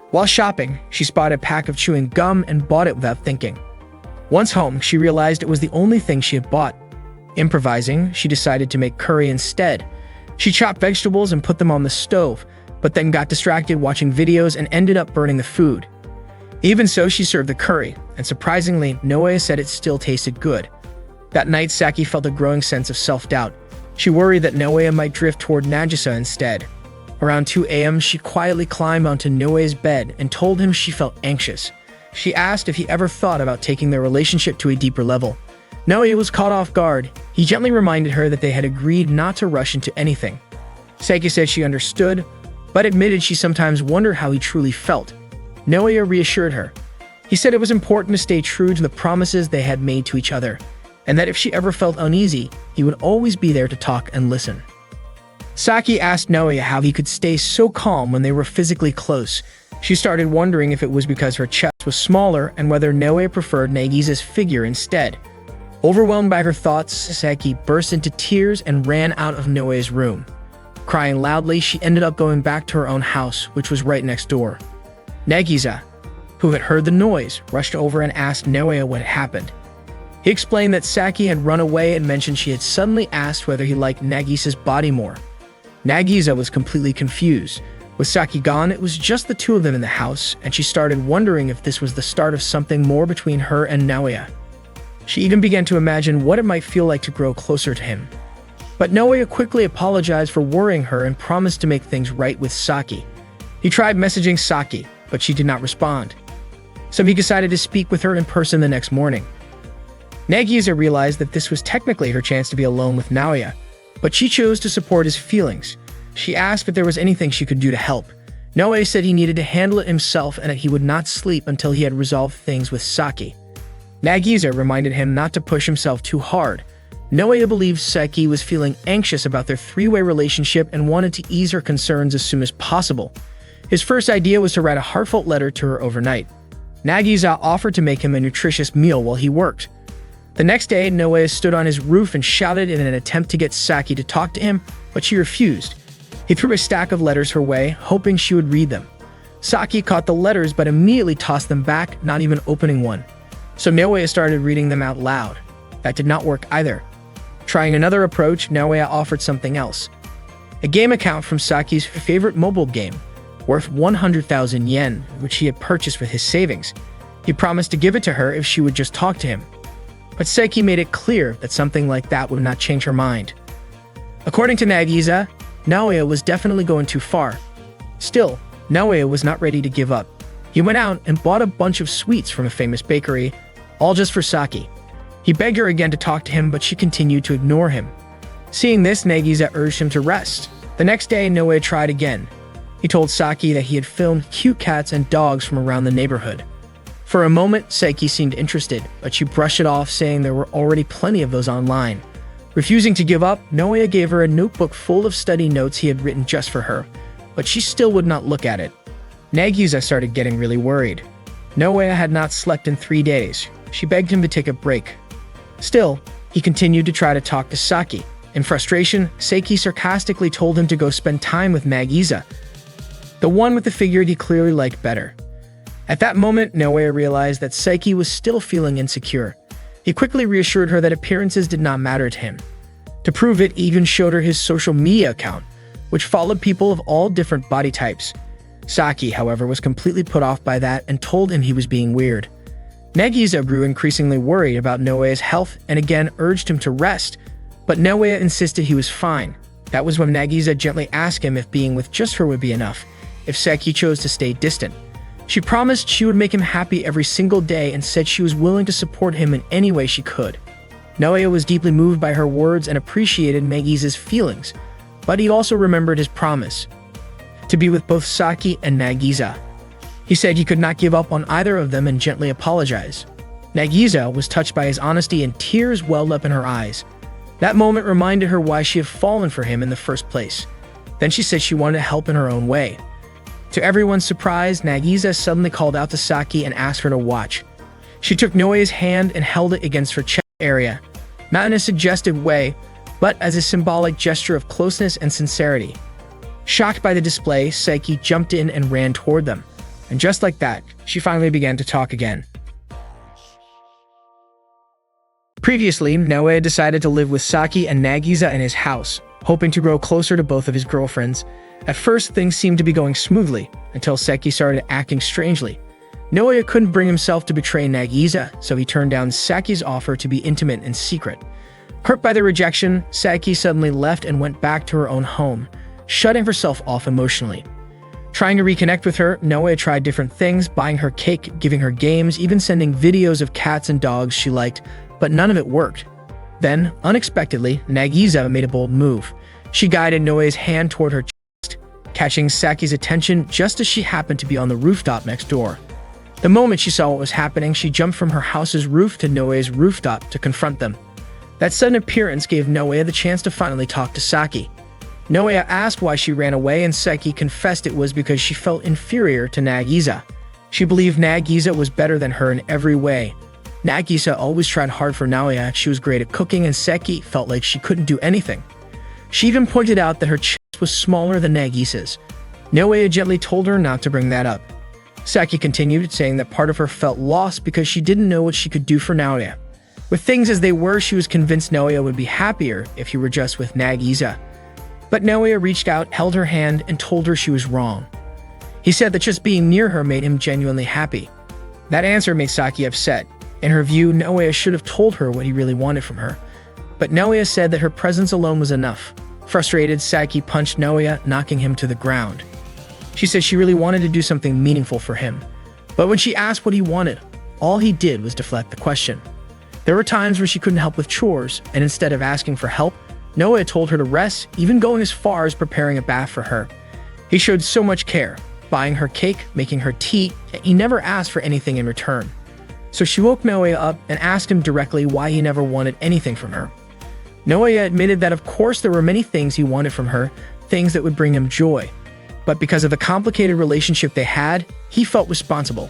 While shopping, she spotted a pack of chewing gum and bought it without thinking. Once home, she realized it was the only thing she had bought. Improvising, she decided to make curry instead. She chopped vegetables and put them on the stove, but then got distracted watching videos and ended up burning the food. Even so, she served the curry, and surprisingly, Naoya said it still tasted good. That night, Saki felt a growing sense of self-doubt. She worried that Naoya might drift toward Nagisa instead. Around 2 a.m., she quietly climbed onto Naoya's bed and told him she felt anxious. She asked if he ever thought about taking their relationship to a deeper level. Naoya was caught off guard. He gently reminded her that they had agreed not to rush into anything. Saki said she understood, but admitted she sometimes wondered how he truly felt. Naoya reassured her. He said it was important to stay true to the promises they had made to each other, and that if she ever felt uneasy, he would always be there to talk and listen. Saki asked Naoya how he could stay so calm when they were physically close. She started wondering if it was because her chest was smaller and whether Naoya preferred Nagisa's figure instead. Overwhelmed by her thoughts, Saki burst into tears and ran out of Naoya's room. Crying loudly, she ended up going back to her own house, which was right next door. Nagisa, who had heard the noise, rushed over and asked Naoya what had happened. He explained that Saki had run away and mentioned she had suddenly asked whether he liked Nagisa's body more. Nagisa was completely confused. With Saki gone, it was just the two of them in the house, and she started wondering if this was the start of something more between her and Naoya. She even began to imagine what it might feel like to grow closer to him. But Naoya quickly apologized for worrying her and promised to make things right with Saki. He tried messaging Saki, but she did not respond. So he decided to speak with her in person the next morning. Nagisa realized that this was technically her chance to be alone with Naoya, but she chose to support his feelings. She asked if there was anything she could do to help. Naoya said he needed to handle it himself and that he would not sleep until he had resolved things with Saki. Nagisa reminded him not to push himself too hard. Naoya believed Saki was feeling anxious about their three-way relationship and wanted to ease her concerns as soon as possible. His first idea was to write a heartfelt letter to her overnight. Nagisa offered to make him a nutritious meal while he worked. The next day, Naoya stood on his roof and shouted in an attempt to get Saki to talk to him, but she refused. He threw a stack of letters her way, hoping she would read them. Saki caught the letters but immediately tossed them back, not even opening one. So Naoya started reading them out loud. That did not work either. Trying another approach, Naoya offered something else. A game account from Saki's favorite mobile game, worth 100,000 yen, which he had purchased with his savings. He promised to give it to her if she would just talk to him. but Saiki made it clear that something like that would not change her mind. According to Nagisa, Naoya was definitely going too far. Still, Naoya was not ready to give up. He went out and bought a bunch of sweets from a famous bakery, all just for Saki. He begged her again to talk to him, but she continued to ignore him. Seeing this, Nagisa urged him to rest. The next day, Naoya tried again. He told Saki that he had filmed cute cats and dogs from around the neighborhood. For a moment, Saiki seemed interested, but she brushed it off, saying there were already plenty of those online. Refusing to give up, Naoya gave her a notebook full of study notes he had written just for her, but she still would not look at it. Nagisa started getting really worried. Naoya had not slept in 3 days. She begged him to take a break. Still, he continued to try to talk to Saki. In frustration, Saiki sarcastically told him to go spend time with Nagisa, the one with the figure he clearly liked better. At that moment, Naoya realized that Saiki was still feeling insecure. He quickly reassured her that appearances did not matter to him. To prove it, he even showed her his social media account, which followed people of all different body types. Saki, however, was completely put off by that and told him he was being weird. Nagisa grew increasingly worried about Naoya's health and again urged him to rest, but Naoya insisted he was fine. That was when Nagisa gently asked him if being with just her would be enough, if Saki chose to stay distant. She promised she would make him happy every single day and said she was willing to support him in any way she could. Naoya was deeply moved by her words and appreciated Nagisa's feelings, but he also remembered his promise to be with both Saki and Nagisa. He said he could not give up on either of them and gently apologized. Nagisa was touched by his honesty and tears welled up in her eyes. That moment reminded her why she had fallen for him in the first place. Then she said she wanted to help in her own way. To everyone's surprise, Nagisa suddenly called out to Saki and asked her to watch. She took Naoya's hand and held it against her chest area, not in a suggestive way, but as a symbolic gesture of closeness and sincerity. Shocked by the display, Saki jumped in and ran toward them. And just like that, she finally began to talk again. Previously, Naoya decided to live with Saki and Nagisa in his house, hoping to grow closer to both of his girlfriends. At first, things seemed to be going smoothly, until Saki started acting strangely. Naoya couldn't bring himself to betray Nagisa, so he turned down Saki's offer to be intimate in secret. Hurt by the rejection, Saki suddenly left and went back to her own home, shutting herself off emotionally. Trying to reconnect with her, Naoya tried different things, buying her cake, giving her games, even sending videos of cats and dogs she liked, but none of it worked. Then, unexpectedly, Nagisa made a bold move. She guided Naoya's hand toward her chest, catching Saki's attention just as she happened to be on the rooftop next door. The moment she saw what was happening, she jumped from her house's roof to Naoya's rooftop to confront them. That sudden appearance gave Naoya the chance to finally talk to Saki. Naoya asked why she ran away, and Saki confessed it was because she felt inferior to Nagisa. She believed Nagisa was better than her in every way. Nagisa always tried hard for Naoya. She was great at cooking, and Saki felt like she couldn't do anything. She even pointed out that her chest was smaller than Nagisa's. Naoya gently told her not to bring that up. Saki continued, saying that part of her felt lost because she didn't know what she could do for Naoya. With things as they were, she was convinced Naoya would be happier if he were just with Nagisa. But Naoya reached out, held her hand, and told her she was wrong. He said that just being near her made him genuinely happy. That answer made Saki upset. In her view, Naoya should have told her what he really wanted from her. But Naoya said that her presence alone was enough. Frustrated, Saki punched Naoya, knocking him to the ground. She said she really wanted to do something meaningful for him. But when she asked what he wanted, all he did was deflect the question. There were times where she couldn't help with chores, and instead of asking for help, Naoya told her to rest, even going as far as preparing a bath for her. He showed so much care, buying her cake, making her tea, and he never asked for anything in return. So she woke Naoya up and asked him directly why he never wanted anything from her. Naoya admitted that of course there were many things he wanted from her, things that would bring him joy. But because of the complicated relationship they had, he felt responsible.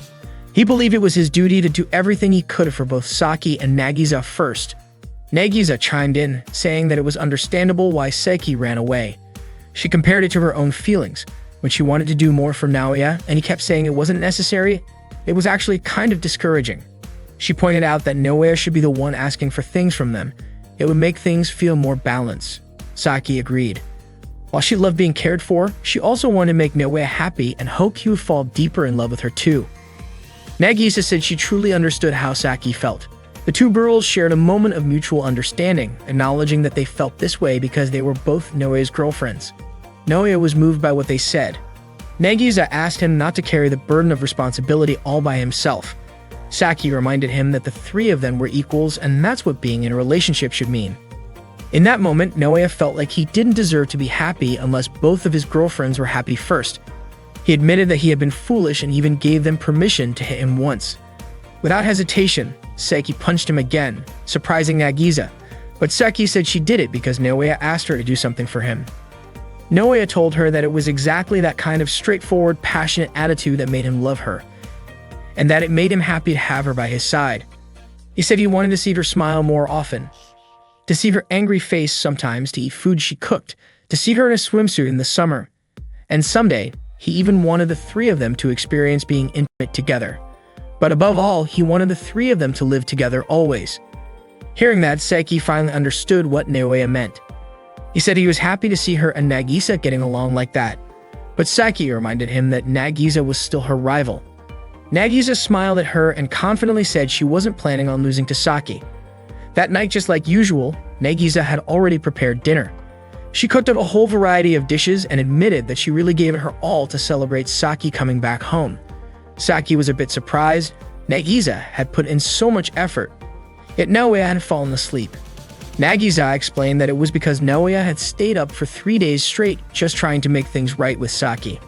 He believed it was his duty to do everything he could for both Saki and Nagisa first. Nagisa chimed in, saying that it was understandable why Saki ran away. She compared it to her own feelings. When she wanted to do more for Naoya, and he kept saying it wasn't necessary, it was actually kind of discouraging. She pointed out that Naoya should be the one asking for things from them. It would make things feel more balanced. Saki agreed. While she loved being cared for, she also wanted to make Naoya happy and hoped he would fall deeper in love with her too. Nagisa said she truly understood how Saki felt. The two girls shared a moment of mutual understanding, acknowledging that they felt this way because they were both Naoya's girlfriends. Naoya was moved by what they said. Nagisa asked him not to carry the burden of responsibility all by himself. Saki reminded him that the three of them were equals, and that's what being in a relationship should mean. In that moment, Naoya felt like he didn't deserve to be happy unless both of his girlfriends were happy first. He admitted that he had been foolish and even gave them permission to hit him once. Without hesitation, Saki punched him again, surprising Nagisa, but Saki said she did it because Naoya asked her to do something for him. Naoya told her that it was exactly that kind of straightforward, passionate attitude that made him love her, and that it made him happy to have her by his side. He said he wanted to see her smile more often, to see her angry face sometimes, to eat food she cooked, to see her in a swimsuit in the summer, and someday, he even wanted the three of them to experience being intimate together. But above all, he wanted the three of them to live together always. Hearing that, Saki finally understood what Naoya meant. He said he was happy to see her and Nagisa getting along like that, but Saki reminded him that Nagisa was still her rival. Nagisa smiled at her and confidently said she wasn't planning on losing to Saki. That night, just like usual, Nagisa had already prepared dinner. She cooked up a whole variety of dishes and admitted that she really gave it her all to celebrate Saki coming back home. Saki was a bit surprised. Nagisa had put in so much effort, yet Naoya had fallen asleep. Nagisa explained that it was because Naoya had stayed up for 3 days straight just trying to make things right with Saki.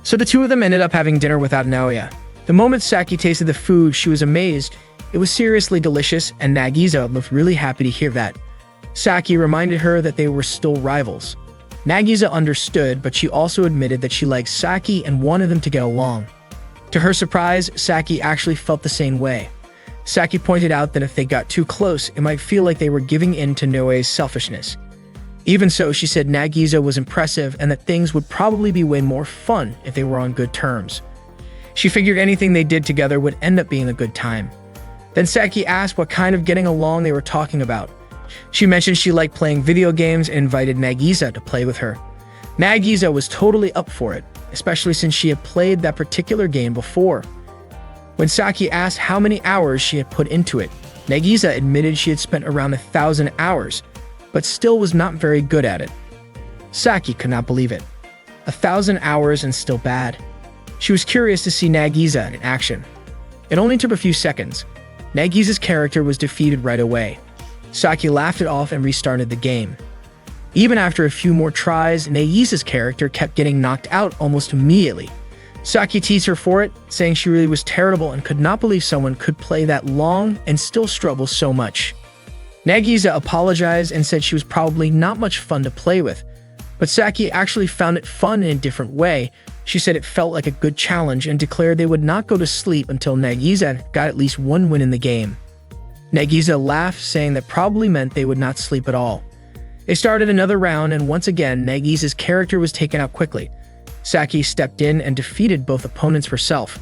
So the two of them ended up having dinner without Naoya. The moment Saki tasted the food, she was amazed. It was seriously delicious, and Nagisa looked really happy to hear that. Saki reminded her that they were still rivals. Nagisa understood, but she also admitted that she liked Saki and wanted them to get along. To her surprise, Saki actually felt the same way. Saki pointed out that if they got too close, it might feel like they were giving in to Naoya's selfishness. Even so, she said Nagisa was impressive and that things would probably be way more fun if they were on good terms. She figured anything they did together would end up being a good time. Then Saki asked what kind of getting along they were talking about. She mentioned she liked playing video games and invited Nagisa to play with her. Nagisa was totally up for it, especially since she had played that particular game before. When Saki asked how many hours she had put into it, Nagisa admitted she had spent around 1,000 hours, but still was not very good at it. Saki could not believe it. 1,000 hours and still bad. She was curious to see Nagisa in action. It only took a few seconds. Nagisa's character was defeated right away. Saki laughed it off and restarted the game. Even after a few more tries, Nagisa's character kept getting knocked out almost immediately. Saki teased her for it, saying she really was terrible and could not believe someone could play that long and still struggle so much. Nagisa apologized and said she was probably not much fun to play with, but Saki actually found it fun in a different way. She said it felt like a good challenge and declared they would not go to sleep until Nagisa got at least one win in the game. Nagisa laughed, saying that probably meant they would not sleep at all. They started another round, and once again, Nagisa's character was taken out quickly. Saki stepped in and defeated both opponents herself.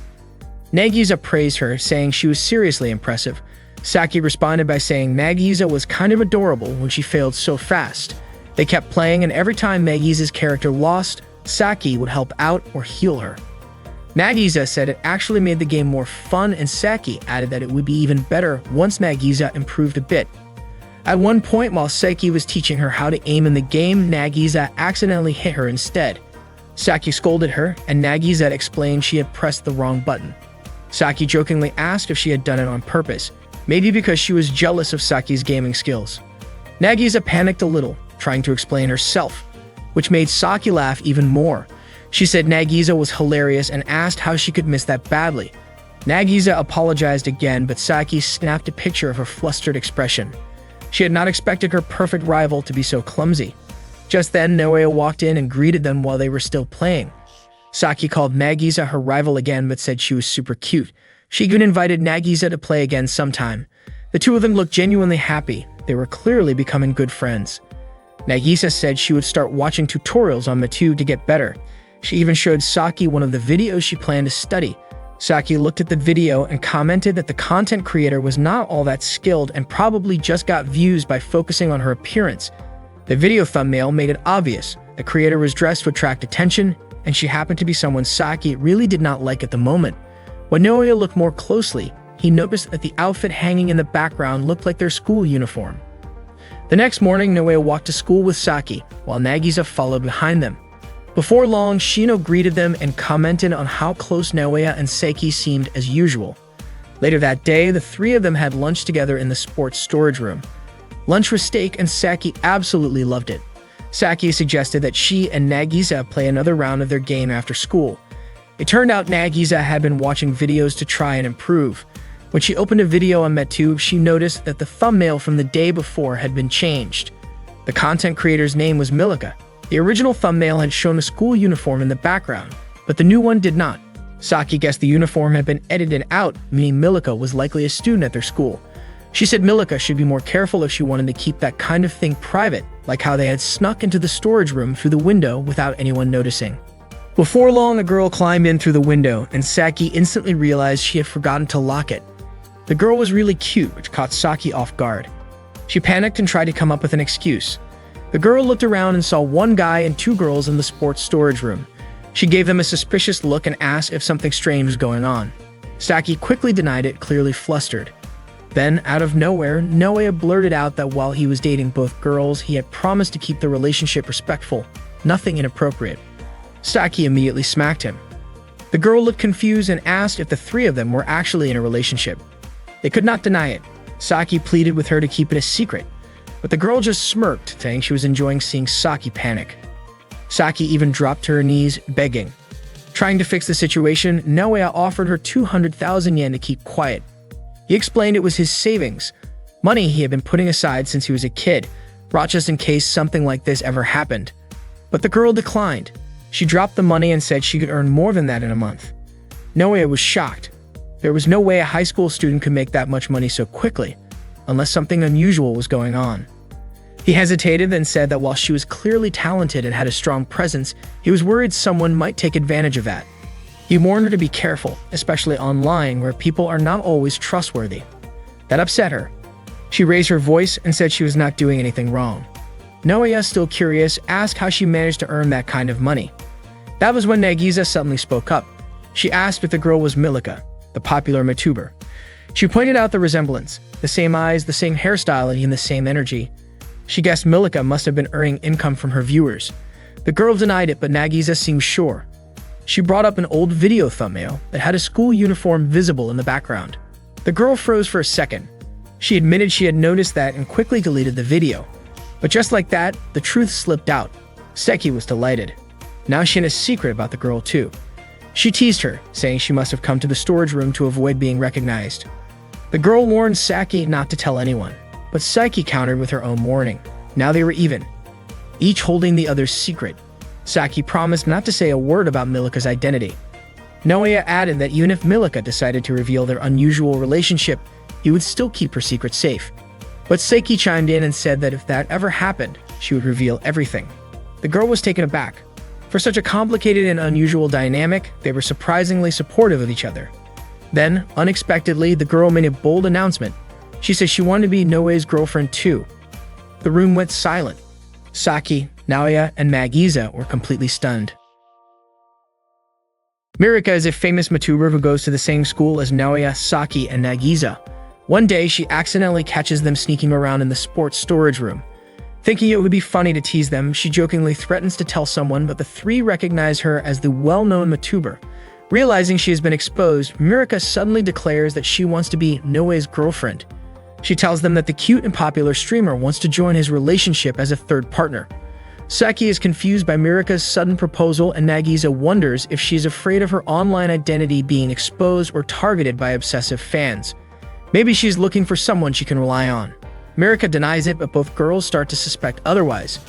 Nagisa praised her, saying she was seriously impressive. Saki responded by saying Nagisa was kind of adorable when she failed so fast. They kept playing, and every time Nagisa's character lost, Saki would help out or heal her. Nagisa said it actually made the game more fun, and Saki added that it would be even better once Nagisa improved a bit. At one point, while Saki was teaching her how to aim in the game, Nagisa accidentally hit her instead. Saki scolded her, and Nagisa explained she had pressed the wrong button. Saki jokingly asked if she had done it on purpose, maybe because she was jealous of Saki's gaming skills. Nagisa panicked a little, trying to explain herself, which made Saki laugh even more. She said Nagisa was hilarious and asked how she could miss that badly. Nagisa apologized again, but Saki snapped a picture of her flustered expression. She had not expected her perfect rival to be so clumsy. Just then, Naoya walked in and greeted them while they were still playing. Saki called Nagisa her rival again, but said she was super cute. She even invited Nagisa to play again sometime. The two of them looked genuinely happy. They were clearly becoming good friends. Nagisa said she would start watching tutorials on Matu to get better. She even showed Saki one of the videos she planned to study. Saki looked at the video and commented that the content creator was not all that skilled and probably just got views by focusing on her appearance. The video thumbnail made it obvious the creator was dressed to attract attention, and she happened to be someone Saki really did not like at the moment. When Naoya looked more closely, he noticed that the outfit hanging in the background looked like their school uniform. The next morning, Naoya walked to school with Saki, while Nagisa followed behind them. Before long, Shino greeted them and commented on how close Naoya and Saki seemed as usual. Later that day, the three of them had lunch together in the sports storage room. Lunch was steak and Saki absolutely loved it. Saki suggested that she and Nagisa play another round of their game after school. It turned out Nagisa had been watching videos to try and improve. When she opened a video on MedTube, she noticed that the thumbnail from the day before had been changed. The content creator's name was Milika. The original thumbnail had shown a school uniform in the background, but the new one did not. Saki guessed the uniform had been edited out, meaning Milika was likely a student at their school. She said Milika should be more careful if she wanted to keep that kind of thing private, like how they had snuck into the storage room through the window without anyone noticing. Before long, the girl climbed in through the window, and Saki instantly realized she had forgotten to lock it. The girl was really cute, which caught Saki off guard. She panicked and tried to come up with an excuse. The girl looked around and saw one guy and two girls in the sports storage room. She gave them a suspicious look and asked if something strange was going on. Saki quickly denied it, clearly flustered. Then, out of nowhere, Naoya blurted out that while he was dating both girls, he had promised to keep the relationship respectful, nothing inappropriate. Saki immediately smacked him. The girl looked confused and asked if the three of them were actually in a relationship. They could not deny it. Saki pleaded with her to keep it a secret, but the girl just smirked, saying she was enjoying seeing Saki panic. Saki even dropped to her knees, begging. Trying to fix the situation, Naoya offered her 200,000 yen to keep quiet. He explained it was his savings, money he had been putting aside since he was a kid, brought just in case something like this ever happened. But the girl declined. She dropped the money and said she could earn more than that in a month. Naoya was shocked. There was no way a high school student could make that much money so quickly, unless something unusual was going on. He hesitated and said that while she was clearly talented and had a strong presence, he was worried someone might take advantage of that. He warned her to be careful, especially online where people are not always trustworthy. That upset her. She raised her voice and said she was not doing anything wrong. Naoya, still curious, asked how she managed to earn that kind of money. That was when Nagisa suddenly spoke up. She asked if the girl was Milika, the popular MedTuber. She pointed out the resemblance, the same eyes, the same hairstyle, and even the same energy. She guessed Milika must have been earning income from her viewers. The girl denied it, but Nagisa seemed sure. She brought up an old video thumbnail that had a school uniform visible in the background. The girl froze for a second. She admitted she had noticed that and quickly deleted the video. But just like that, the truth slipped out. Seki was delighted. Now she had a secret about the girl too. She teased her, saying she must have come to the storage room to avoid being recognized. The girl warned Saki not to tell anyone, but Saki countered with her own warning. Now they were even, each holding the other's secret. Saki promised not to say a word about Milika's identity. Naoya added that even if Milika decided to reveal their unusual relationship, he would still keep her secret safe. But Seki chimed in and said that if that ever happened, she would reveal everything. The girl was taken aback. For such a complicated and unusual dynamic, they were surprisingly supportive of each other. Then, unexpectedly, the girl made a bold announcement. She said she wanted to be Noe's girlfriend too. The room went silent. Saki, Naoya, and Nagisa were completely stunned. Mirika is a famous MedTuber who goes to the same school as Naoya, Saki, and Nagisa. One day, she accidentally catches them sneaking around in the sports storage room. Thinking it would be funny to tease them, she jokingly threatens to tell someone, but the three recognize her as the well-known MedTuber. Realizing she has been exposed, Mirika suddenly declares that she wants to be Noe's girlfriend. She tells them that the cute and popular streamer wants to join his relationship as a third partner. Saki is confused by Mirika's sudden proposal, and Nagisa wonders if she is afraid of her online identity being exposed or targeted by obsessive fans. Maybe she's looking for someone she can rely on. Mirika denies it, but both girls start to suspect otherwise.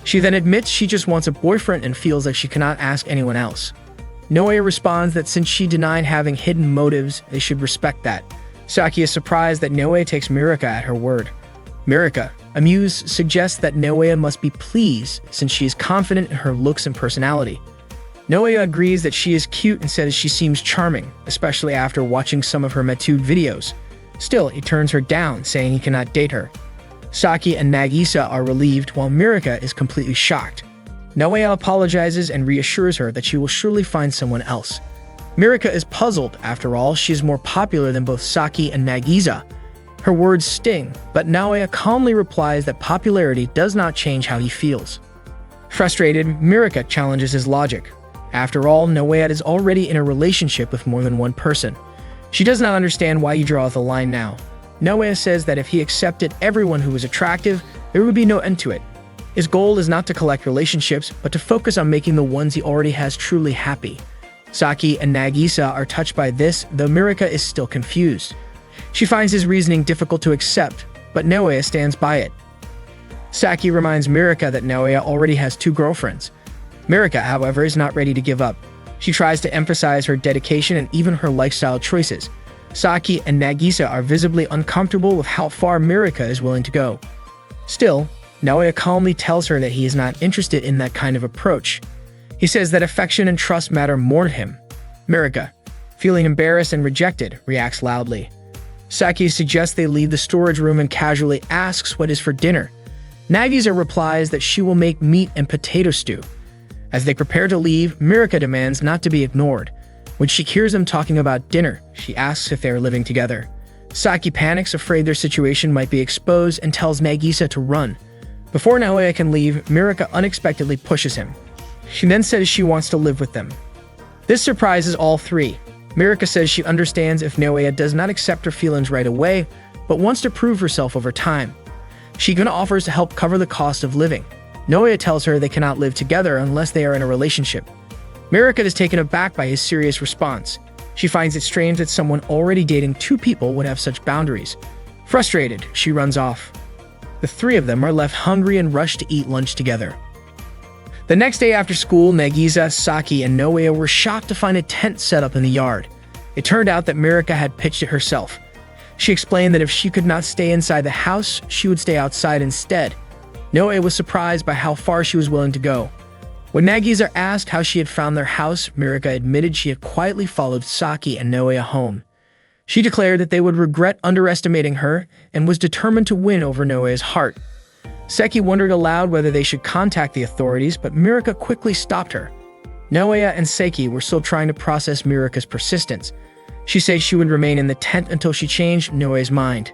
She then admits she just wants a boyfriend and feels like she cannot ask anyone else. Naoya responds that since she denied having hidden motives, they should respect that. Saki is surprised that Naoya takes Mirika at her word. Mirika, amused, suggests that Naoya must be pleased since she is confident in her looks and personality. Naoya agrees that she is cute and says she seems charming, especially after watching some of her MedTube videos. Still, he turns her down, saying he cannot date her. Saki and Nagisa are relieved, while Mirika is completely shocked. Naoya apologizes and reassures her that she will surely find someone else. Mirika is puzzled. After all, she is more popular than both Saki and Nagisa. Her words sting, but Naoya calmly replies that popularity does not change how he feels. Frustrated, Mirika challenges his logic. After all, Naoya is already in a relationship with more than one person. She does not understand why you draw the line now. Naoya says that if he accepted everyone who was attractive, there would be no end to it. His goal is not to collect relationships, but to focus on making the ones he already has truly happy. Saki and Nagisa are touched by this, though Mirika is still confused. She finds his reasoning difficult to accept, but Naoya stands by it. Saki reminds Mirika that Naoya already has 2 girlfriends. Mirika, however, is not ready to give up. She tries to emphasize her dedication and even her lifestyle choices. Saki and Nagisa are visibly uncomfortable with how far Mirika is willing to go. Still, Naoya calmly tells her that he is not interested in that kind of approach. He says that affection and trust matter more to him. Mirika, feeling embarrassed and rejected, reacts loudly. Saki suggests they leave the storage room and casually asks what is for dinner. Nagisa replies that she will make meat and potato stew. As they prepare to leave, Mirika demands not to be ignored. When she hears them talking about dinner, she asks if they are living together. Saki panics, afraid their situation might be exposed, and tells Nagisa to run. Before Naoya can leave, Mirika unexpectedly pushes him. She then says she wants to live with them. This surprises all 3. Mirika says she understands if Naoya does not accept her feelings right away, but wants to prove herself over time. She even offers to help cover the cost of living. Naoya tells her they cannot live together unless they are in a relationship. Mirika is taken aback by his serious response. She finds it strange that someone already dating 2 people would have such boundaries. Frustrated, she runs off. The 3 of them are left hungry and rush to eat lunch together. The next day after school, Nagisa, Saki, and Naoya were shocked to find a tent set up in the yard. It turned out that Mirika had pitched it herself. She explained that if she could not stay inside the house, she would stay outside instead. Naoya was surprised by how far she was willing to go. When Nagisa asked how she had found their house, Mirika admitted she had quietly followed Saki and Naoya home. She declared that they would regret underestimating her and was determined to win over Naoya's heart. Seki wondered aloud whether they should contact the authorities, but Mirika quickly stopped her. Naoya and Seki were still trying to process Mirika's persistence. She said she would remain in the tent until she changed Naoya's mind.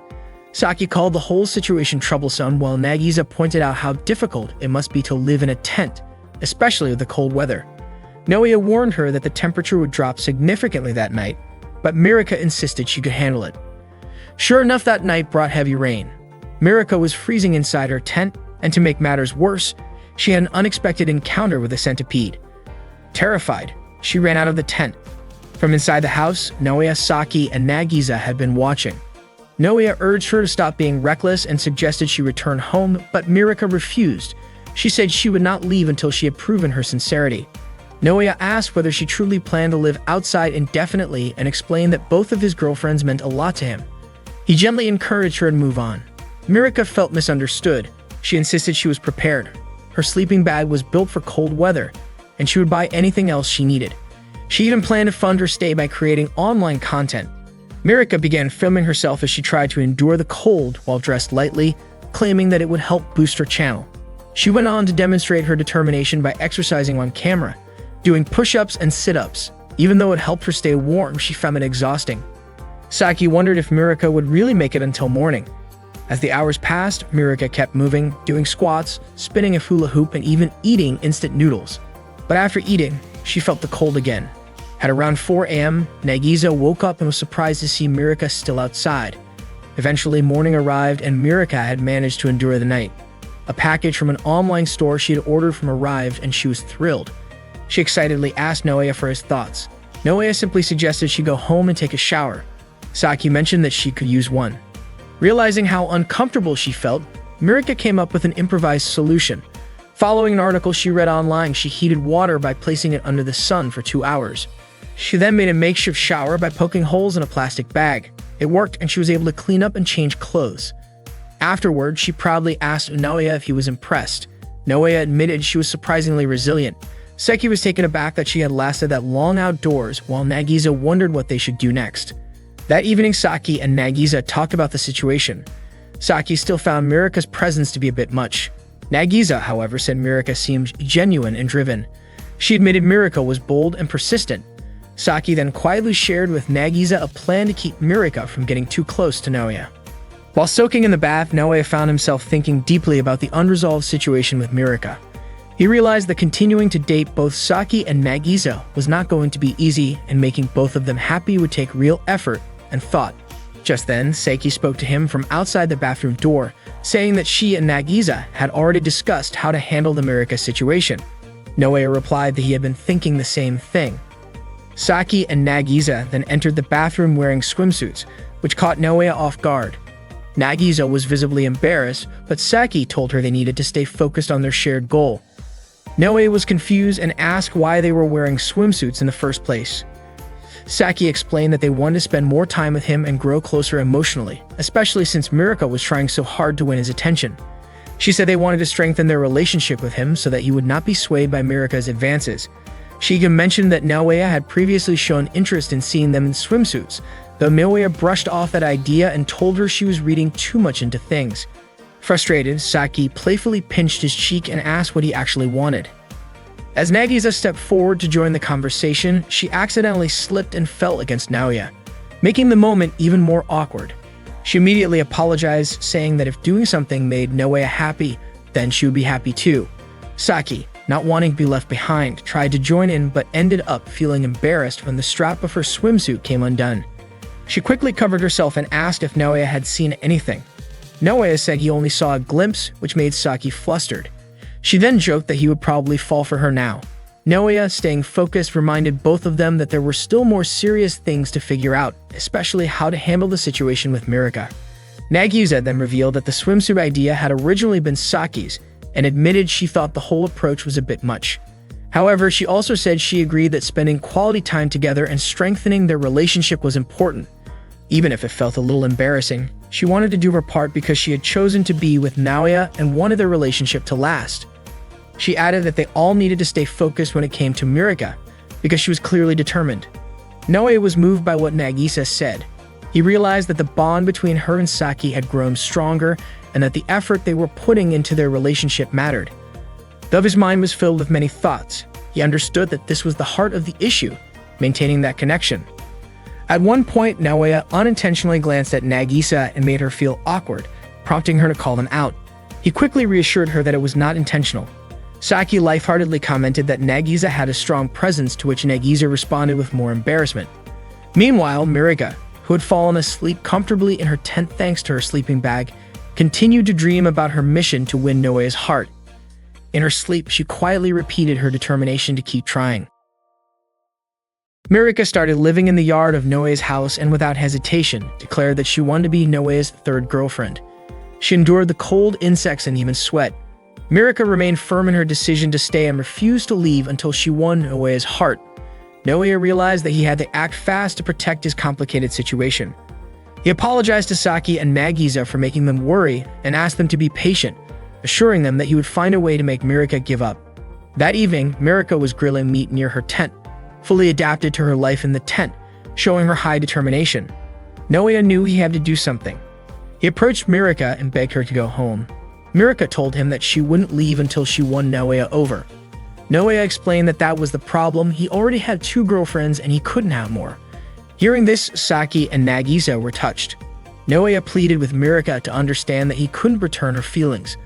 Saki called the whole situation troublesome, while Nagisa pointed out how difficult it must be to live in a tent, especially with the cold weather. Naoya warned her that the temperature would drop significantly that night, but Mirika insisted she could handle it. Sure enough, that night brought heavy rain. Mirika was freezing inside her tent, and to make matters worse, she had an unexpected encounter with a centipede. Terrified, she ran out of the tent. From inside the house, Naoya, Saki, and Nagisa had been watching. Naoya urged her to stop being reckless and suggested she return home, but Mirika refused. She said she would not leave until she had proven her sincerity. Naoya asked whether she truly planned to live outside indefinitely and explained that both of his girlfriends meant a lot to him. He gently encouraged her to move on. Mirika felt misunderstood. She insisted she was prepared. Her sleeping bag was built for cold weather, and she would buy anything else she needed. She even planned to fund her stay by creating online content. Mirika began filming herself as she tried to endure the cold while dressed lightly, claiming that it would help boost her channel. She went on to demonstrate her determination by exercising on camera, doing push-ups and sit-ups. Even though it helped her stay warm, she found it exhausting. Saki wondered if Mirika would really make it until morning. As the hours passed, Mirika kept moving, doing squats, spinning a hula hoop, and even eating instant noodles. But after eating, she felt the cold again. At around 4 a.m., Nagisa woke up and was surprised to see Mirika still outside. Eventually, morning arrived and Mirika had managed to endure the night. A package from an online store she had ordered from arrived and she was thrilled. She excitedly asked Naoya for his thoughts. Naoya simply suggested she go home and take a shower. Saki mentioned that she could use one. Realizing how uncomfortable she felt, Mirika came up with an improvised solution. Following an article she read online, she heated water by placing it under the sun for 2 hours. She then made a makeshift shower by poking holes in a plastic bag. It worked, and she was able to clean up and change clothes. Afterward, she proudly asked Naoya if he was impressed. Naoya admitted she was surprisingly resilient. Seki was taken aback that she had lasted that long outdoors, while Nagisa wondered what they should do next. That evening, Saki and Nagisa talked about the situation. Saki still found Mirika's presence to be a bit much. Nagisa, however, said Mirika seemed genuine and driven. She admitted Mirika was bold and persistent. Saki then quietly shared with Nagisa a plan to keep Mirika from getting too close to Naoya. While soaking in the bath, Naoya found himself thinking deeply about the unresolved situation with Mirika. He realized that continuing to date both Saki and Nagisa was not going to be easy, and making both of them happy would take real effort and thought. Just then, Saki spoke to him from outside the bathroom door, saying that she and Nagisa had already discussed how to handle the Mirika situation. Naoya replied that he had been thinking the same thing. Saki and Nagisa then entered the bathroom wearing swimsuits, which caught Naoya off guard. Nagisa was visibly embarrassed, but Saki told her they needed to stay focused on their shared goal. Naoya was confused and asked why they were wearing swimsuits in the first place. Saki explained that they wanted to spend more time with him and grow closer emotionally, especially since Mirika was trying so hard to win his attention. She said they wanted to strengthen their relationship with him so that he would not be swayed by Mirika's advances. She even mentioned that Naoya had previously shown interest in seeing them in swimsuits, though Naoya brushed off that idea and told her she was reading too much into things. Frustrated, Saki playfully pinched his cheek and asked what he actually wanted. As Nagisa stepped forward to join the conversation, she accidentally slipped and fell against Naoya, making the moment even more awkward. She immediately apologized, saying that if doing something made Naoya happy, then she would be happy too. Saki, not wanting to be left behind, tried to join in but ended up feeling embarrassed when the strap of her swimsuit came undone. She quickly covered herself and asked if Naoya had seen anything. Naoya said he only saw a glimpse, which made Saki flustered. She then joked that he would probably fall for her now. Naoya, staying focused, reminded both of them that there were still more serious things to figure out, especially how to handle the situation with Mirika. Nagisa then revealed that the swimsuit idea had originally been Saki's, and admitted she thought the whole approach was a bit much. However, she also said she agreed that spending quality time together and strengthening their relationship was important. Even if it felt a little embarrassing, she wanted to do her part because she had chosen to be with Naoya and wanted their relationship to last. She added that they all needed to stay focused when it came to Mirika, because she was clearly determined. Naoya was moved by what Nagisa said. He realized that the bond between her and Saki had grown stronger, and that the effort they were putting into their relationship mattered. Though his mind was filled with many thoughts, he understood that this was the heart of the issue, maintaining that connection. At one point, Naoya unintentionally glanced at Nagisa and made her feel awkward, prompting her to call them out. He quickly reassured her that it was not intentional. Saki lightheartedly commented that Nagisa had a strong presence, to which Nagisa responded with more embarrassment. Meanwhile, Mirika, who had fallen asleep comfortably in her tent thanks to her sleeping bag, continued to dream about her mission to win Naoya's heart. In her sleep, she quietly repeated her determination to keep trying. Mirika started living in the yard of Naoya's house and without hesitation declared that she wanted to be Naoya's third girlfriend. She endured the cold, insects, and even sweat. Mirika remained firm in her decision to stay and refused to leave until she won Naoya's heart. Naoya realized that he had to act fast to protect his complicated situation. He apologized to Saki and Nagisa for making them worry and asked them to be patient, assuring them that he would find a way to make Mirika give up. That evening, Mirika was grilling meat near her tent, fully adapted to her life in the tent, showing her high determination. Naoya knew he had to do something. He approached Mirika and begged her to go home. Mirika told him that she wouldn't leave until she won Naoya over. Naoya explained that that was the problem. He already had 2 girlfriends and he couldn't have more. Hearing this, Saki and Nagisa were touched. Naoya pleaded with Mirika to understand that he couldn't return her feelings.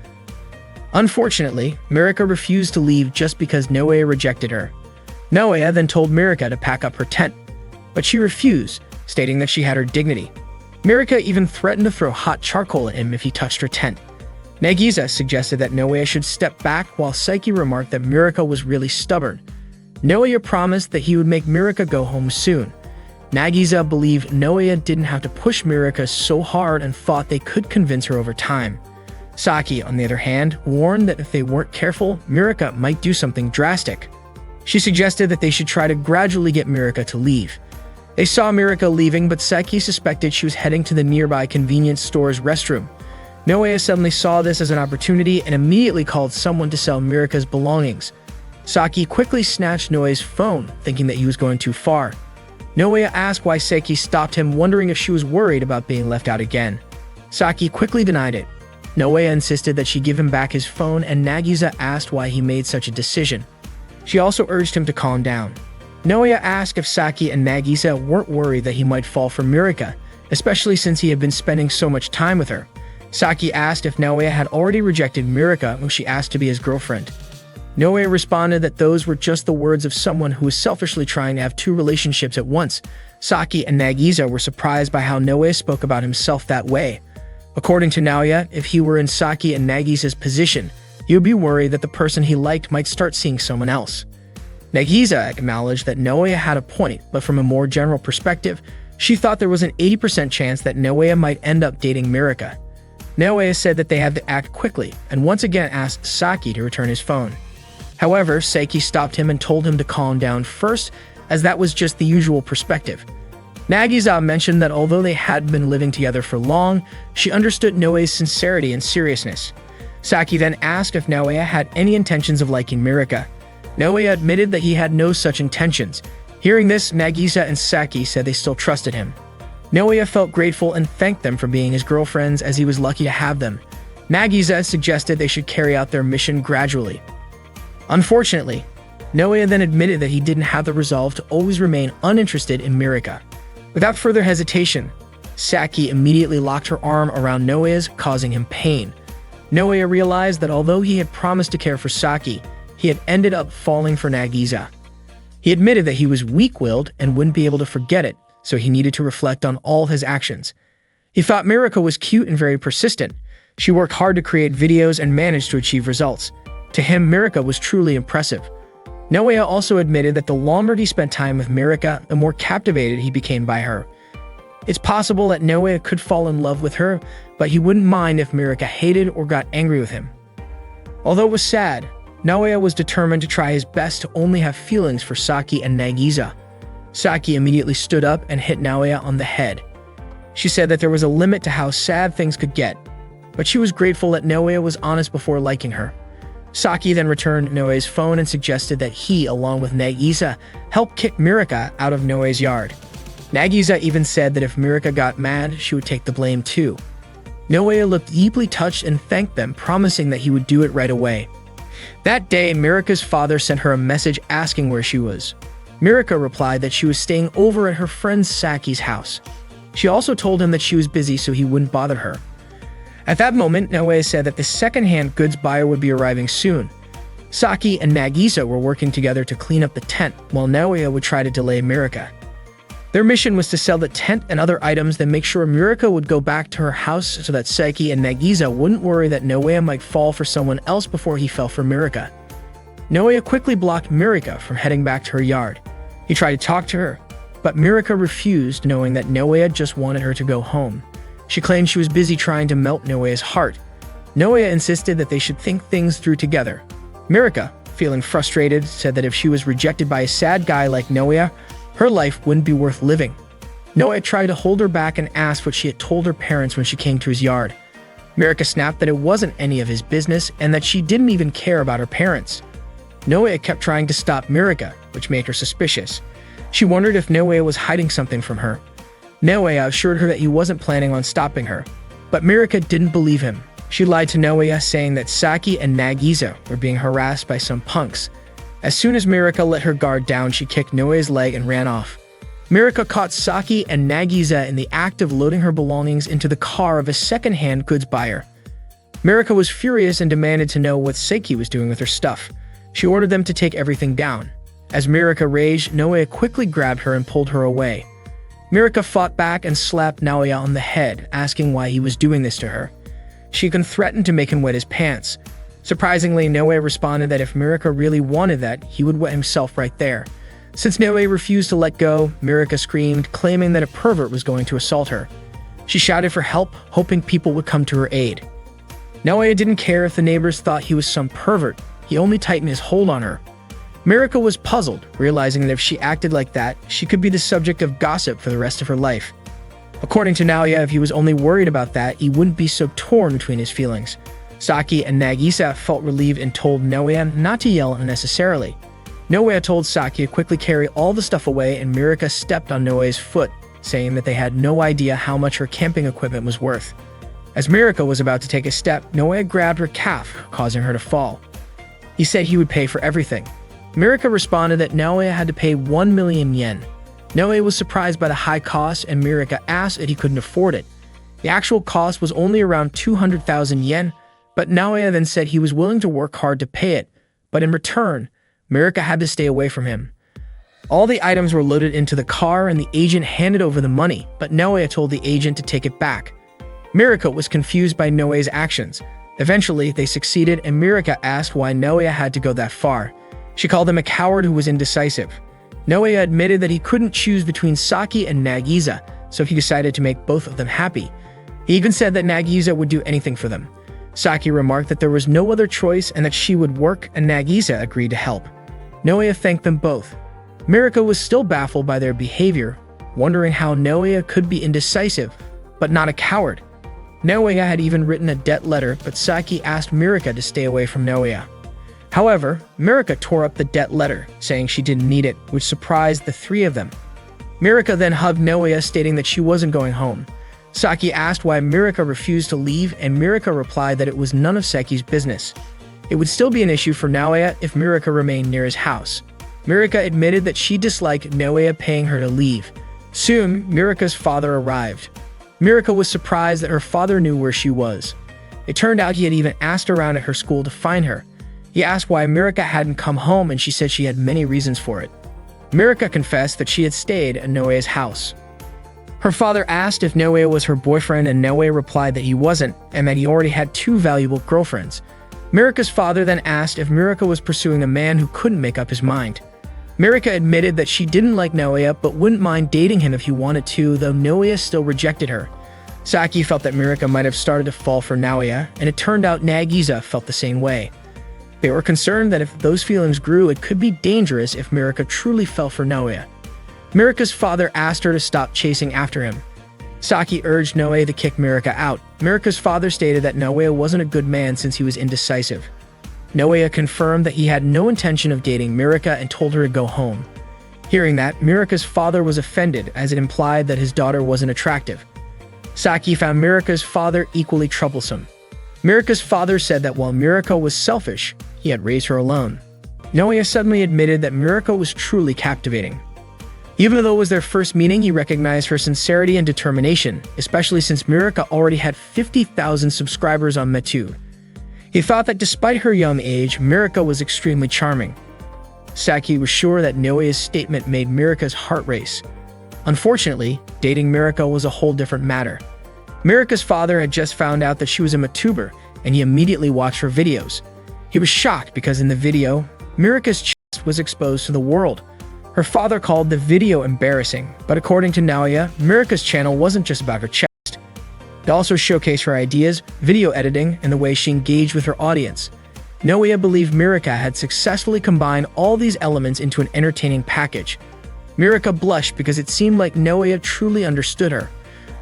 Unfortunately, Mirika refused to leave just because Naoya rejected her. Naoya then told Mirika to pack up her tent, but she refused, stating that she had her dignity. Mirika even threatened to throw hot charcoal at him if he touched her tent. Nagisa suggested that Naoya should step back, while Saki remarked that Mirika was really stubborn. Naoya promised that he would make Mirika go home soon. Nagisa believed Naoya didn't have to push Mirika so hard and thought they could convince her over time. Saki, on the other hand, warned that if they weren't careful, Mirika might do something drastic. She suggested that they should try to gradually get Mirika to leave. They saw Mirika leaving, but Saki suspected she was heading to the nearby convenience store's restroom. Naoya suddenly saw this as an opportunity and immediately called someone to sell Mirika's belongings. Saki quickly snatched Naoya's phone, thinking that he was going too far. Naoya asked why Saki stopped him, wondering if she was worried about being left out again. Saki quickly denied it. Naoya insisted that she give him back his phone, and Nagisa asked why he made such a decision. She also urged him to calm down. Naoya asked if Saki and Nagisa weren't worried that he might fall for Mirika, especially since he had been spending so much time with her. Saki asked if Naoya had already rejected Mirika when she asked to be his girlfriend. Naoya responded that those were just the words of someone who was selfishly trying to have two relationships at once. Saki and Nagisa were surprised by how Naoya spoke about himself that way. According to Naoya, if he were in Saki and Nagisa's position, he would be worried that the person he liked might start seeing someone else. Nagisa acknowledged that Naoya had a point, but from a more general perspective, she thought there was an 80% chance that Naoya might end up dating Mirika. Naoya said that they had to act quickly, and once again asked Saki to return his phone. However, Saki stopped him and told him to calm down first, as that was just the usual perspective. Nagisa mentioned that although they had been living together for long, she understood Naoya's sincerity and seriousness. Saki then asked if Naoya had any intentions of liking Mirika. Naoya admitted that he had no such intentions. Hearing this, Nagisa and Saki said they still trusted him. Naoya felt grateful and thanked them for being his girlfriends, as he was lucky to have them. Nagisa suggested they should carry out their mission gradually. Unfortunately, Naoya then admitted that he didn't have the resolve to always remain uninterested in Mirika. Without further hesitation, Saki immediately locked her arm around Naoya's, causing him pain. Naoya realized that although he had promised to care for Saki, he had ended up falling for Nagisa. He admitted that he was weak-willed and wouldn't be able to forget it, so he needed to reflect on all his actions. He thought Mirika was cute and very persistent. She worked hard to create videos and managed to achieve results. To him, Mirika was truly impressive. Naoya also admitted that the longer he spent time with Mirika, the more captivated he became by her. It's possible that Naoya could fall in love with her, but he wouldn't mind if Mirika hated or got angry with him. Although it was sad, Naoya was determined to try his best to only have feelings for Saki and Nagisa. Saki immediately stood up and hit Naoya on the head. She said that there was a limit to how sad things could get, but she was grateful that Naoya was honest before liking her. Saki then returned Naoya's phone and suggested that he, along with Nagisa, help kick Mirika out of Naoya's yard. Nagisa even said that if Mirika got mad, she would take the blame too. Naoya looked deeply touched and thanked them, promising that he would do it right away. That day, Mirika's father sent her a message asking where she was. Mirika replied that she was staying over at her friend Saki's house. She also told him that she was busy so he wouldn't bother her. At that moment, Naoya said that the second-hand goods buyer would be arriving soon. Saki and Nagisa were working together to clean up the tent, while Naoya would try to delay Mirika. Their mission was to sell the tent and other items, then make sure Mirika would go back to her house so that Saki and Nagisa wouldn't worry that Naoya might fall for someone else before he fell for Mirika. Naoya quickly blocked Mirika from heading back to her yard. He tried to talk to her, but Mirika refused, knowing that Naoya just wanted her to go home. She claimed she was busy trying to melt Naoya's heart. Naoya insisted that they should think things through together. Mirika, feeling frustrated, said that if she was rejected by a sad guy like Naoya, her life wouldn't be worth living. Naoya tried to hold her back and asked what she had told her parents when she came to his yard. Mirika snapped that it wasn't any of his business and that she didn't even care about her parents. Naoya kept trying to stop Mirika, which made her suspicious. She wondered if Naoya was hiding something from her. Naoya assured her that he wasn't planning on stopping her, but Mirika didn't believe him. She lied to Naoya, saying that Saki and Nagisa were being harassed by some punks. As soon as Mirika let her guard down, she kicked Naoya's leg and ran off. Mirika caught Saki and Nagisa in the act of loading her belongings into the car of a second-hand goods buyer. Mirika was furious and demanded to know what Saki was doing with her stuff. She ordered them to take everything down. As Mirika raged, Naoya quickly grabbed her and pulled her away. Mirika fought back and slapped Naoya on the head, asking why he was doing this to her. She even threatened to make him wet his pants. Surprisingly, Naoya responded that if Mirika really wanted that, he would wet himself right there. Since Naoya refused to let go, Mirika screamed, claiming that a pervert was going to assault her. She shouted for help, hoping people would come to her aid. Naoya didn't care if the neighbors thought he was some pervert. He only tightened his hold on her. Mirika was puzzled, realizing that if she acted like that, she could be the subject of gossip for the rest of her life. According to Naoya, if he was only worried about that, he wouldn't be so torn between his feelings. Saki and Nagisa felt relieved and told Naoya not to yell unnecessarily. Naoya told Saki to quickly carry all the stuff away, and Mirika stepped on Naoya's foot, saying that they had no idea how much her camping equipment was worth. As Mirika was about to take a step, Naoya grabbed her calf, causing her to fall. He said he would pay for everything. Mirika responded that Naoya had to pay 1 million yen. Naoya was surprised by the high cost, and Mirika asked that he couldn't afford it. The actual cost was only around 200,000 yen, but Naoya then said he was willing to work hard to pay it, but in return, Mirika had to stay away from him. All the items were loaded into the car and the agent handed over the money, but Naoya told the agent to take it back. Mirika was confused by Naoya's actions. Eventually, they succeeded, and Mirika asked why Naoya had to go that far. She called him a coward who was indecisive. Naoya admitted that he couldn't choose between Saki and Nagisa, so he decided to make both of them happy. He even said that Nagisa would do anything for them. Saki remarked that there was no other choice and that she would work, and Nagisa agreed to help. Naoya thanked them both. Mirika was still baffled by their behavior, wondering how Naoya could be indecisive, but not a coward. Naoya had even written a debt letter, but Saki asked Mirika to stay away from Naoya. However, Mirika tore up the debt letter, saying she didn't need it, which surprised the three of them. Mirika then hugged Naoya, stating that she wasn't going home. Saki asked why Mirika refused to leave, and Mirika replied that it was none of Saki's business. It would still be an issue for Naoya if Mirika remained near his house. Mirika admitted that she disliked Naoya paying her to leave. Soon, Mirika's father arrived. Mirika was surprised that her father knew where she was. It turned out he had even asked around at her school to find her. He asked why Mirika hadn't come home, and she said she had many reasons for it. Mirika confessed that she had stayed at Naoya's house. Her father asked if Naoya was her boyfriend, and Naoya replied that he wasn't, and that he already had 2 valuable girlfriends. Mirika's father then asked if Mirika was pursuing a man who couldn't make up his mind. Mirika admitted that she didn't like Naoya but wouldn't mind dating him if he wanted to, though Naoya still rejected her. Saki felt that Mirika might have started to fall for Naoya, and it turned out Nagisa felt the same way. They were concerned that if those feelings grew, it could be dangerous if Mirika truly fell for Naoya. Mirika's father asked her to stop chasing after him. Saki urged Naoya to kick Mirika out. Mirika's father stated that Naoya wasn't a good man since he was indecisive. Naoya confirmed that he had no intention of dating Mirika and told her to go home. Hearing that, Mirika's father was offended, as it implied that his daughter wasn't attractive. Saki found Mirika's father equally troublesome. Mirika's father said that while Mirika was selfish, he had raised her alone. Naoya suddenly admitted that Mirika was truly captivating. Even though it was their first meeting, he recognized her sincerity and determination, especially since Mirika already had 50,000 subscribers on Metu. He thought that despite her young age, Mirika was extremely charming. Saki was sure that Naoya's statement made Mirika's heart race. Unfortunately, dating Mirika was a whole different matter. Mirika's father had just found out that she was a Matuber, and he immediately watched her videos. He was shocked because in the video, Mirika's chest was exposed to the world. Her father called the video embarrassing, but according to Naoya, Mirika's channel wasn't just about her chest. It also showcased her ideas, video editing, and the way she engaged with her audience. Naoya believed Mirika had successfully combined all these elements into an entertaining package. Mirika blushed because it seemed like Naoya truly understood her.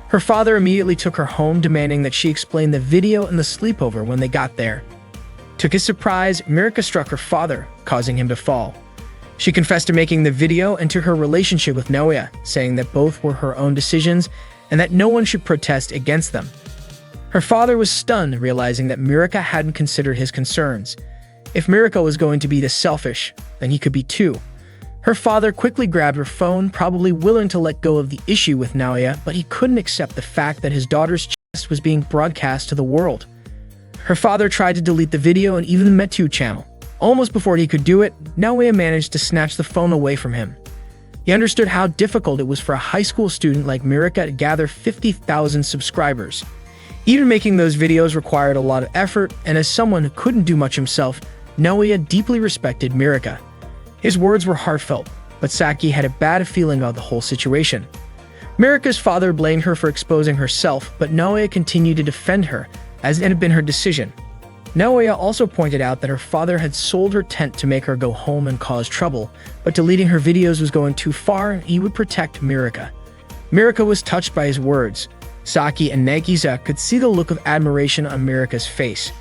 Her father immediately took her home, demanding that she explain the video and the sleepover when they got there. To his surprise, Mirika struck her father, causing him to fall. She confessed to making the video and to her relationship with Naoya, saying that both were her own decisions and that no one should protest against them. Her father was stunned, realizing that Mirika hadn't considered his concerns. If Mirika was going to be this selfish, then he could be too. Her father quickly grabbed her phone, probably willing to let go of the issue with Naoya, but he couldn't accept the fact that his daughter's chest was being broadcast to the world. Her father tried to delete the video and even the Metu channel. Almost before he could do it, Naoya managed to snatch the phone away from him. He understood how difficult it was for a high school student like Mirika to gather 50,000 subscribers. Even making those videos required a lot of effort, and as someone who couldn't do much himself, Naoya deeply respected Mirika. His words were heartfelt, but Saki had a bad feeling about the whole situation. Mirika's father blamed her for exposing herself, but Naoya continued to defend her, as it had been her decision. Naoya also pointed out that her father had sold her tent to make her go home and cause trouble, but deleting her videos was going too far, and he would protect Mirika. Mirika was touched by his words. Saki and Nagisa could see the look of admiration on Mirika's face.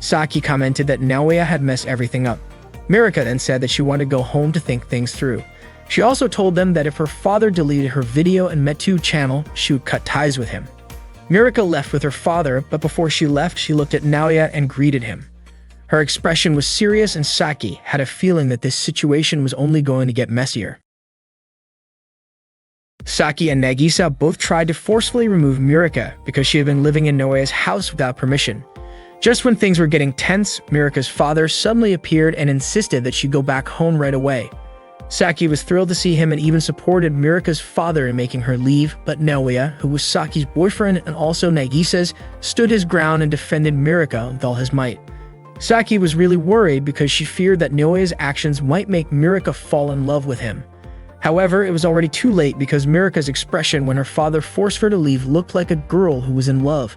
Saki commented that Naoya had messed everything up. Mirika then said that she wanted to go home to think things through. She also told them that if her father deleted her video and Metu channel, she would cut ties with him. Mirika left with her father, but before she left, she looked at Naoya and greeted him. Her expression was serious, and Saki had a feeling that this situation was only going to get messier. Saki and Nagisa both tried to forcefully remove Mirika because she had been living in Naoya's house without permission. Just when things were getting tense, Mirika's father suddenly appeared and insisted that she go back home right away. Saki was thrilled to see him and even supported Mirika's father in making her leave, but Naoya, who was Saki's boyfriend and also Nagisa's, stood his ground and defended Mirika with all his might. Saki was really worried because she feared that Naoya's actions might make Mirika fall in love with him. However, it was already too late because Mirika's expression when her father forced her to leave looked like a girl who was in love.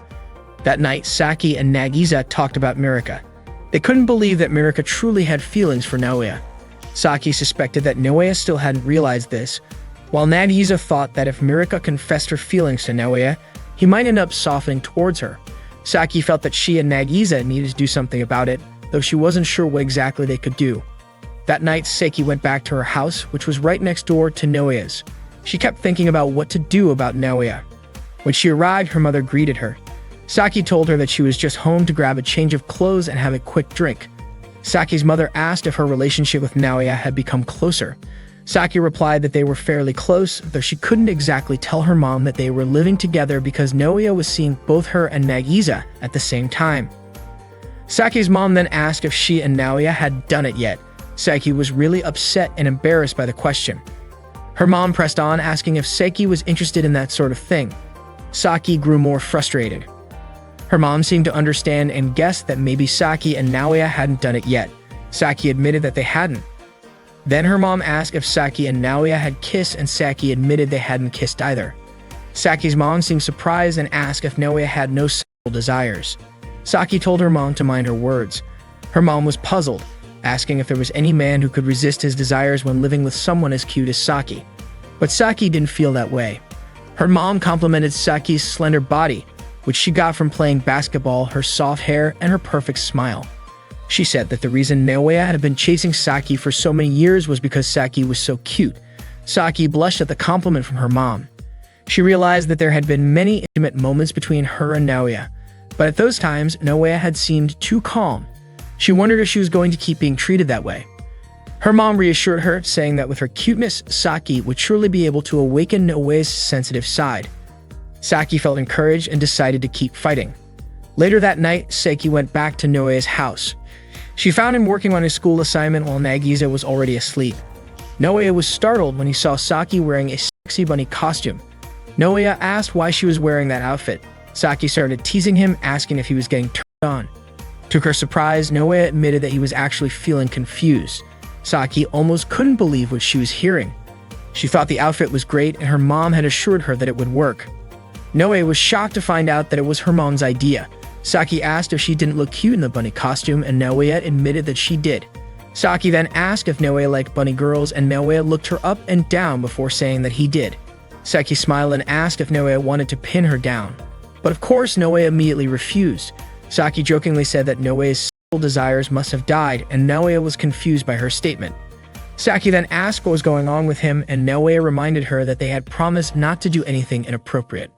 That night, Saki and Nagisa talked about Mirika. They couldn't believe that Mirika truly had feelings for Naoya. Saki suspected that Naoya still hadn't realized this, while Nagisa thought that if Mirika confessed her feelings to Naoya, he might end up softening towards her. Saki felt that she and Nagisa needed to do something about it, though she wasn't sure what exactly they could do. That night, Saki went back to her house, which was right next door to Naoya's. She kept thinking about what to do about Naoya. When she arrived, her mother greeted her. Saki told her that she was just home to grab a change of clothes and have a quick drink. Saki's mother asked if her relationship with Naoya had become closer. Saki replied that they were fairly close, though she couldn't exactly tell her mom that they were living together because Naoya was seeing both her and Nagisa at the same time. Saki's mom then asked if she and Naoya had done it yet. Saki was really upset and embarrassed by the question. Her mom pressed on, asking if Saki was interested in that sort of thing. Saki grew more frustrated. Her mom seemed to understand and guessed that maybe Saki and Naoya hadn't done it yet. Saki admitted that they hadn't. Then her mom asked if Saki and Naoya had kissed, and Saki admitted they hadn't kissed either. Saki's mom seemed surprised and asked if Naoya had no sexual desires. Saki told her mom to mind her words. Her mom was puzzled, asking if there was any man who could resist his desires when living with someone as cute as Saki. But Saki didn't feel that way. Her mom complimented Saki's slender body, which she got from playing basketball, her soft hair, and her perfect smile. She said that the reason Naoya had been chasing Saki for so many years was because Saki was so cute. Saki blushed at the compliment from her mom. She realized that there had been many intimate moments between her and Naoya, but at those times, Naoya had seemed too calm. She wondered if she was going to keep being treated that way. Her mom reassured her, saying that with her cuteness, Saki would surely be able to awaken Naoya's sensitive side. Saki felt encouraged and decided to keep fighting. Later that night, Saki went back to Naoya's house. She found him working on his school assignment while Nagisa was already asleep. Naoya was startled when he saw Saki wearing a sexy bunny costume. Naoya asked why she was wearing that outfit. Saki started teasing him, asking if he was getting turned on. To her surprise, Naoya admitted that he was actually feeling confused. Saki almost couldn't believe what she was hearing. She thought the outfit was great, and her mom had assured her that it would work. Naoya was shocked to find out that it was her mom's idea. Saki asked if she didn't look cute in the bunny costume, and Naoya admitted that she did. Saki then asked if Naoya liked bunny girls, and Naoya looked her up and down before saying that he did. Saki smiled and asked if Naoya wanted to pin her down. But of course, Naoya immediately refused. Saki jokingly said that Naoya's sexual desires must have died, and Naoya was confused by her statement. Saki then asked what was going on with him, and Naoya reminded her that they had promised not to do anything inappropriate.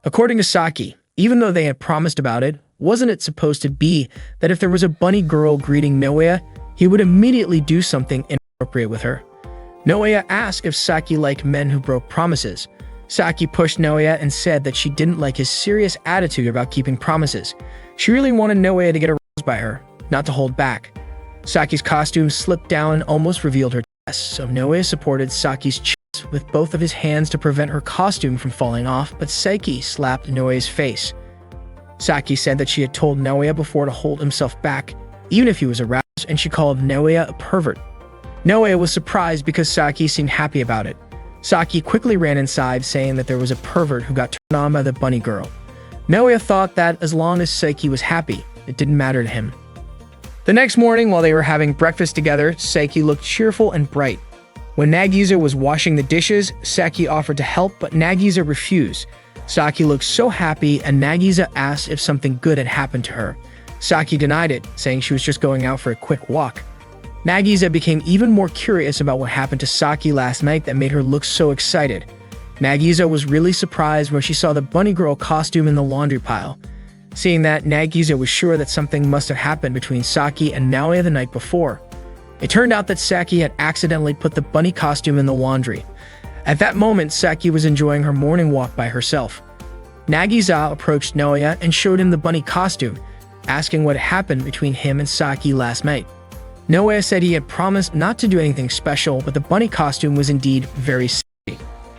According to Saki, even though they had promised about it, wasn't it supposed to be that if there was a bunny girl greeting Naoya, he would immediately do something inappropriate with her? Naoya asked if Saki liked men who broke promises. Saki pushed Naoya and said that she didn't like his serious attitude about keeping promises. She really wanted Naoya to get aroused by her, not to hold back. Saki's costume slipped down and almost revealed her chest, so Naoya supported Saki's chest with both of his hands to prevent her costume from falling off, but Saki slapped Naoya's face. Saki said that she had told Naoya before to hold himself back, even if he was aroused, and she called Naoya a pervert. Naoya was surprised because Saki seemed happy about it. Saki quickly ran inside, saying that there was a pervert who got turned on by the bunny girl. Naoya thought that as long as Saki was happy, it didn't matter to him. The next morning, while they were having breakfast together, Saki looked cheerful and bright. When Nagisa was washing the dishes, Saki offered to help, but Nagisa refused. Saki looked so happy, and Nagisa asked if something good had happened to her. Saki denied it, saying she was just going out for a quick walk. Nagisa became even more curious about what happened to Saki last night that made her look so excited. Nagisa was really surprised when she saw the bunny girl costume in the laundry pile. Seeing that, Nagisa was sure that something must have happened between Saki and Naoya the night before. It turned out that Saki had accidentally put the bunny costume in the laundry. At that moment, Saki was enjoying her morning walk by herself. Nagisa approached Naoya and showed him the bunny costume, asking what happened between him and Saki last night. Naoya said he had promised not to do anything special, but the bunny costume was indeed very silly.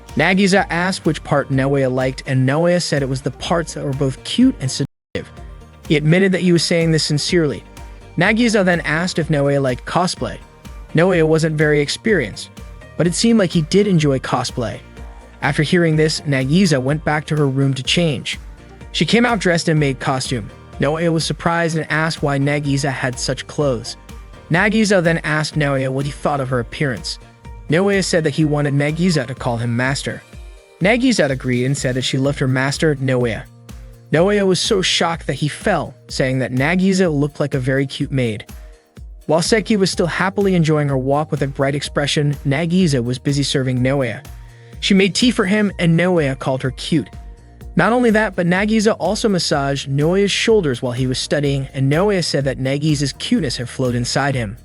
Nagisa asked which part Naoya liked, and Naoya said it was the parts that were both cute and seductive. He admitted that he was saying this sincerely. Nagisa then asked if Naoya liked cosplay. Naoya wasn't very experienced, but it seemed like he did enjoy cosplay. After hearing this, Nagisa went back to her room to change. She came out dressed in maid costume. Naoya was surprised and asked why Nagisa had such clothes. Nagisa then asked Naoya what he thought of her appearance. Naoya said that he wanted Nagisa to call him master. Nagisa agreed and said that she loved her master, Naoya. Naoya was so shocked that he fell, saying that Nagisa looked like a very cute maid. While Seki was still happily enjoying her walk with a bright expression, Nagisa was busy serving Naoya. She made tea for him, and Naoya called her cute. Not only that, but Nagisa also massaged Naoya's shoulders while he was studying, and Naoya said that Nagisa's cuteness had flowed inside him.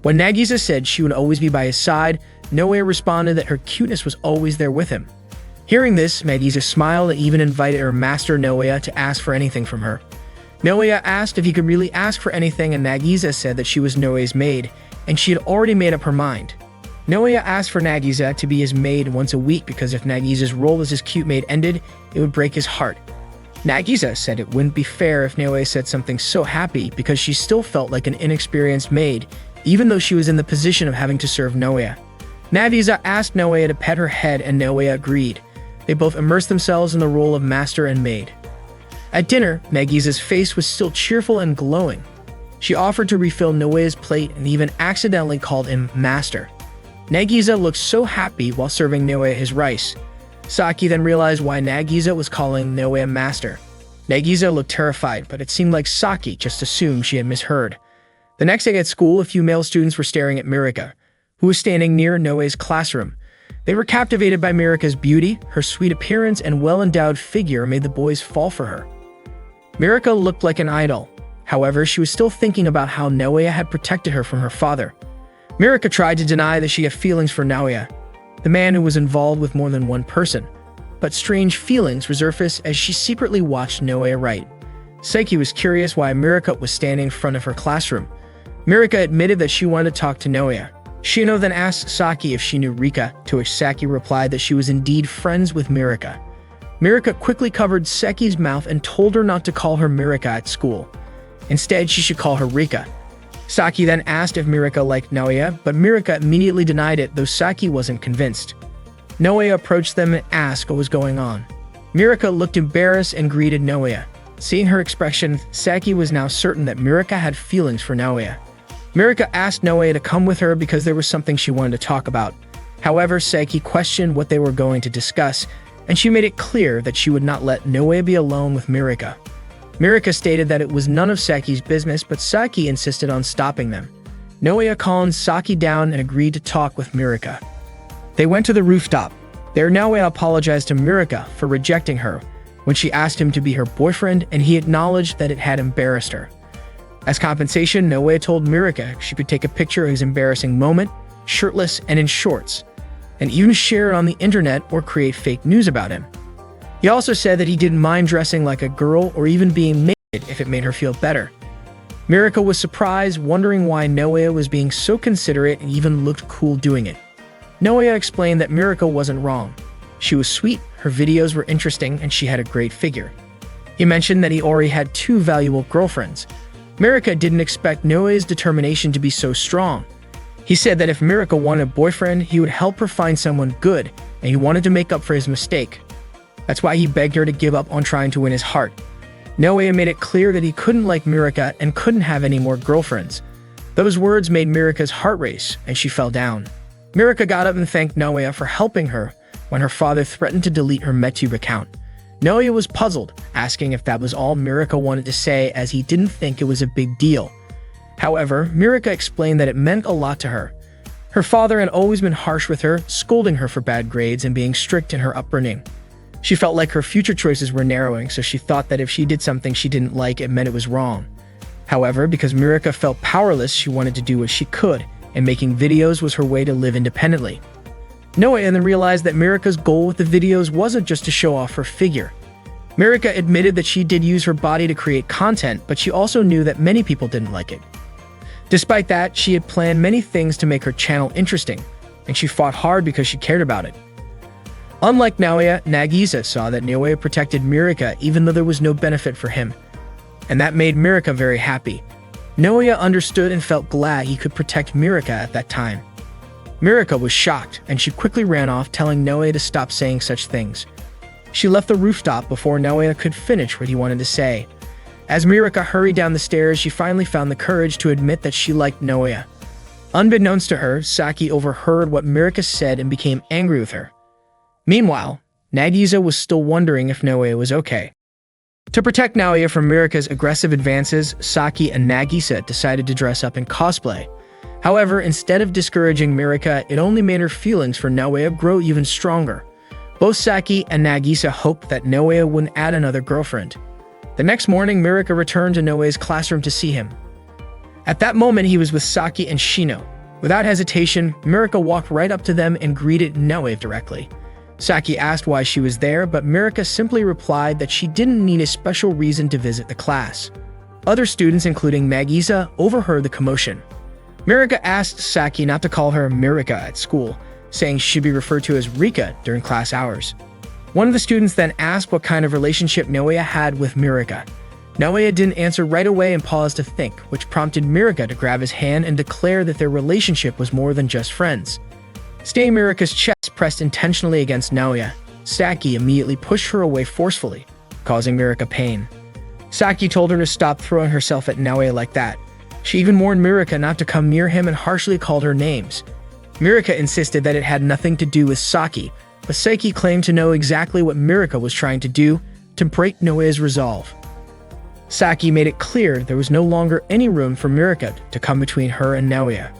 When Nagisa said she would always be by his side, Naoya responded that her cuteness was always there with him. Hearing this, Nagisa smiled and even invited her master Naoya to ask for anything from her. Naoya asked if he could really ask for anything, and Nagisa said that she was Naoya's maid, and she had already made up her mind. Naoya asked for Nagisa to be his maid once a week because if Nagisa's role as his cute maid ended, it would break his heart. Nagisa said it wouldn't be fair if Naoya said something so happy because she still felt like an inexperienced maid, even though she was in the position of having to serve Naoya. Nagisa asked Naoya to pet her head, and Naoya agreed. They both immersed themselves in the role of master and maid. At dinner, Nagisa's face was still cheerful and glowing. She offered to refill Naoya's plate and even accidentally called him master. Nagisa looked so happy while serving Naoya his rice. Saki then realized why Nagisa was calling Naoya master. Nagisa looked terrified, but it seemed like Saki just assumed she had misheard. The next day at school, a few male students were staring at Mirika, who was standing near Naoya's classroom. They were captivated by Mirika's beauty. Her sweet appearance and well-endowed figure made the boys fall for her. Mirika looked like an idol. However, she was still thinking about how Naoya had protected her from her father. Mirika tried to deny that she had feelings for Naoya, the man who was involved with more than one person. But strange feelings resurfaced as she secretly watched Naoya write. Seki was curious why Mirika was standing in front of her classroom. Mirika admitted that she wanted to talk to Naoya. Shino then asked Saki if she knew Rika, to which Saki replied that she was indeed friends with Mirika. Mirika quickly covered Seki's mouth and told her not to call her Mirika at school. Instead, she should call her Rika. Saki then asked if Mirika liked Naoya, but Mirika immediately denied it, though Saki wasn't convinced. Naoya approached them and asked what was going on. Mirika looked embarrassed and greeted Naoya. Seeing her expression, Saki was now certain that Mirika had feelings for Naoya. Mirika asked Naoya to come with her because there was something she wanted to talk about. However, Saki questioned what they were going to discuss, and she made it clear that she would not let Naoya be alone with Mirika. Mirika stated that it was none of Saki's business, but Saki insisted on stopping them. Naoya calmed Saki down and agreed to talk with Mirika. They went to the rooftop. There, Naoya apologized to Mirika for rejecting her when she asked him to be her boyfriend, and he acknowledged that it had embarrassed her. As compensation, Naoya told Mirika she could take a picture of his embarrassing moment, shirtless and in shorts, and even share it on the internet or create fake news about him. He also said that he didn't mind dressing like a girl or even being naked if it made her feel better. Mirika was surprised, wondering why Naoya was being so considerate and even looked cool doing it. Naoya explained that Mirika wasn't wrong. She was sweet, her videos were interesting, and she had a great figure. He mentioned that he already had 2 valuable girlfriends. Mirika didn't expect Naoya's determination to be so strong. He said that if Mirika wanted a boyfriend, he would help her find someone good, and he wanted to make up for his mistake. That's why he begged her to give up on trying to win his heart. Naoya made it clear that he couldn't like Mirika and couldn't have any more girlfriends. Those words made Mirika's heart race, and she fell down. Mirika got up and thanked Naoya for helping her when her father threatened to delete her MedTube account. Naoya was puzzled, asking if that was all Mirika wanted to say, as he didn't think it was a big deal. However, Mirika explained that it meant a lot to her. Her father had always been harsh with her, scolding her for bad grades and being strict in her upbringing. She felt like her future choices were narrowing, so she thought that if she did something she didn't like, it meant it was wrong. However, because Mirika felt powerless, she wanted to do what she could, and making videos was her way to live independently. Naoya then realized that Mirika's goal with the videos wasn't just to show off her figure. Mirika admitted that she did use her body to create content, but she also knew that many people didn't like it. Despite that, she had planned many things to make her channel interesting, and she fought hard because she cared about it. Unlike Naoya, Nagisa saw that Naoya protected Mirika even though there was no benefit for him, and that made Mirika very happy. Naoya understood and felt glad he could protect Mirika at that time. Mirika was shocked, and she quickly ran off, telling Naoya to stop saying such things. She left the rooftop before Naoya could finish what he wanted to say. As Mirika hurried down the stairs, she finally found the courage to admit that she liked Naoya. Unbeknownst to her, Saki overheard what Mirika said and became angry with her. Meanwhile, Nagisa was still wondering if Naoya was okay. To protect Naoya from Mirika's aggressive advances, Saki and Nagisa decided to dress up in cosplay. However, instead of discouraging Mirika, it only made her feelings for Naoya grow even stronger. Both Saki and Nagisa hoped that Naoya wouldn't add another girlfriend. The next morning, Mirika returned to Naoya's classroom to see him. At that moment, he was with Saki and Shino. Without hesitation, Mirika walked right up to them and greeted Naoya directly. Saki asked why she was there, but Mirika simply replied that she didn't need a special reason to visit the class. Other students, including Nagisa, overheard the commotion. Mirika asked Saki not to call her Mirika at school, saying she should be referred to as Rika during class hours. One of the students then asked what kind of relationship Naoya had with Mirika. Naoya didn't answer right away and paused to think, which prompted Mirika to grab his hand and declare that their relationship was more than just friends. Staying Mirika's chest pressed intentionally against Naoya, Saki immediately pushed her away forcefully, causing Mirika pain. Saki told her to stop throwing herself at Naoya like that. She even warned Mirika not to come near him and harshly called her names. Mirika insisted that it had nothing to do with Saki, but Saki claimed to know exactly what Mirika was trying to do to break Naoya's resolve. Saki made it clear there was no longer any room for Mirika to come between her and Naoya.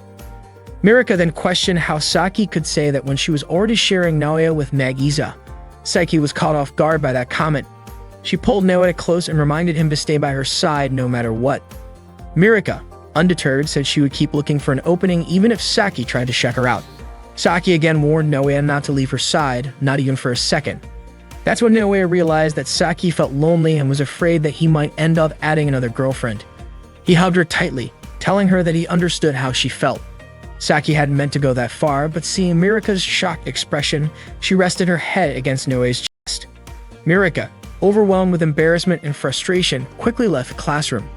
Mirika then questioned how Saki could say that when she was already sharing Naoya with Nagisa. Saki was caught off guard by that comment. She pulled Naoya close and reminded him to stay by her side no matter what. Mirika, undeterred, said she would keep looking for an opening even if Saki tried to shut her out. Saki again warned Naoya not to leave her side, not even for a second. That's when Naoya realized that Saki felt lonely and was afraid that he might end up adding another girlfriend. He hugged her tightly, telling her that he understood how she felt. Saki hadn't meant to go that far, but seeing Mirika's shocked expression, she rested her head against Naoya's chest. Mirika, overwhelmed with embarrassment and frustration, quickly left the classroom.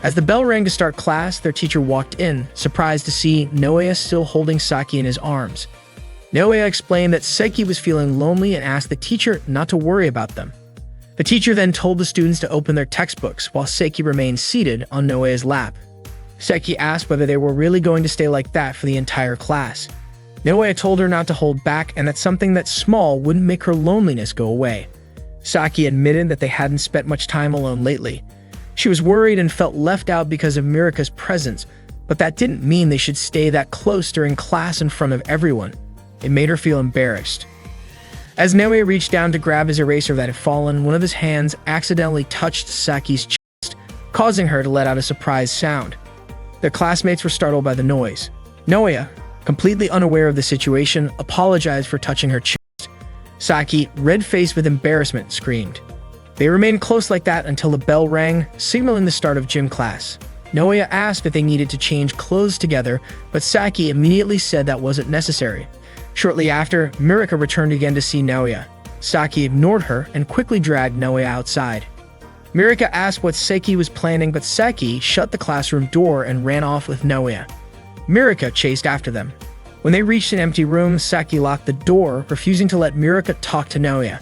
As the bell rang to start class, their teacher walked in, surprised to see Naoya still holding Saki in his arms. Naoya explained that Saki was feeling lonely and asked the teacher not to worry about them. The teacher then told the students to open their textbooks while Saki remained seated on Naoya's lap. Saki asked whether they were really going to stay like that for the entire class. Naoya told her not to hold back and that something that small wouldn't make her loneliness go away. Saki admitted that they hadn't spent much time alone lately. She was worried and felt left out because of Mirika's presence, but that didn't mean they should stay that close during class in front of everyone. It made her feel embarrassed. As Naoya reached down to grab his eraser that had fallen, one of his hands accidentally touched Saki's chest, causing her to let out a surprised sound. Their classmates were startled by the noise. Naoya, completely unaware of the situation, apologized for touching her chest. Saki, red-faced with embarrassment, screamed. They remained close like that until the bell rang, signaling the start of gym class. Naoya asked if they needed to change clothes together, but Saki immediately said that wasn't necessary. Shortly after, Mirika returned again to see Naoya. Saki ignored her and quickly dragged Naoya outside. Mirika asked what Saki was planning, but Saki shut the classroom door and ran off with Naoya. Mirika chased after them. When they reached an empty room, Saki locked the door, refusing to let Mirika talk to Naoya.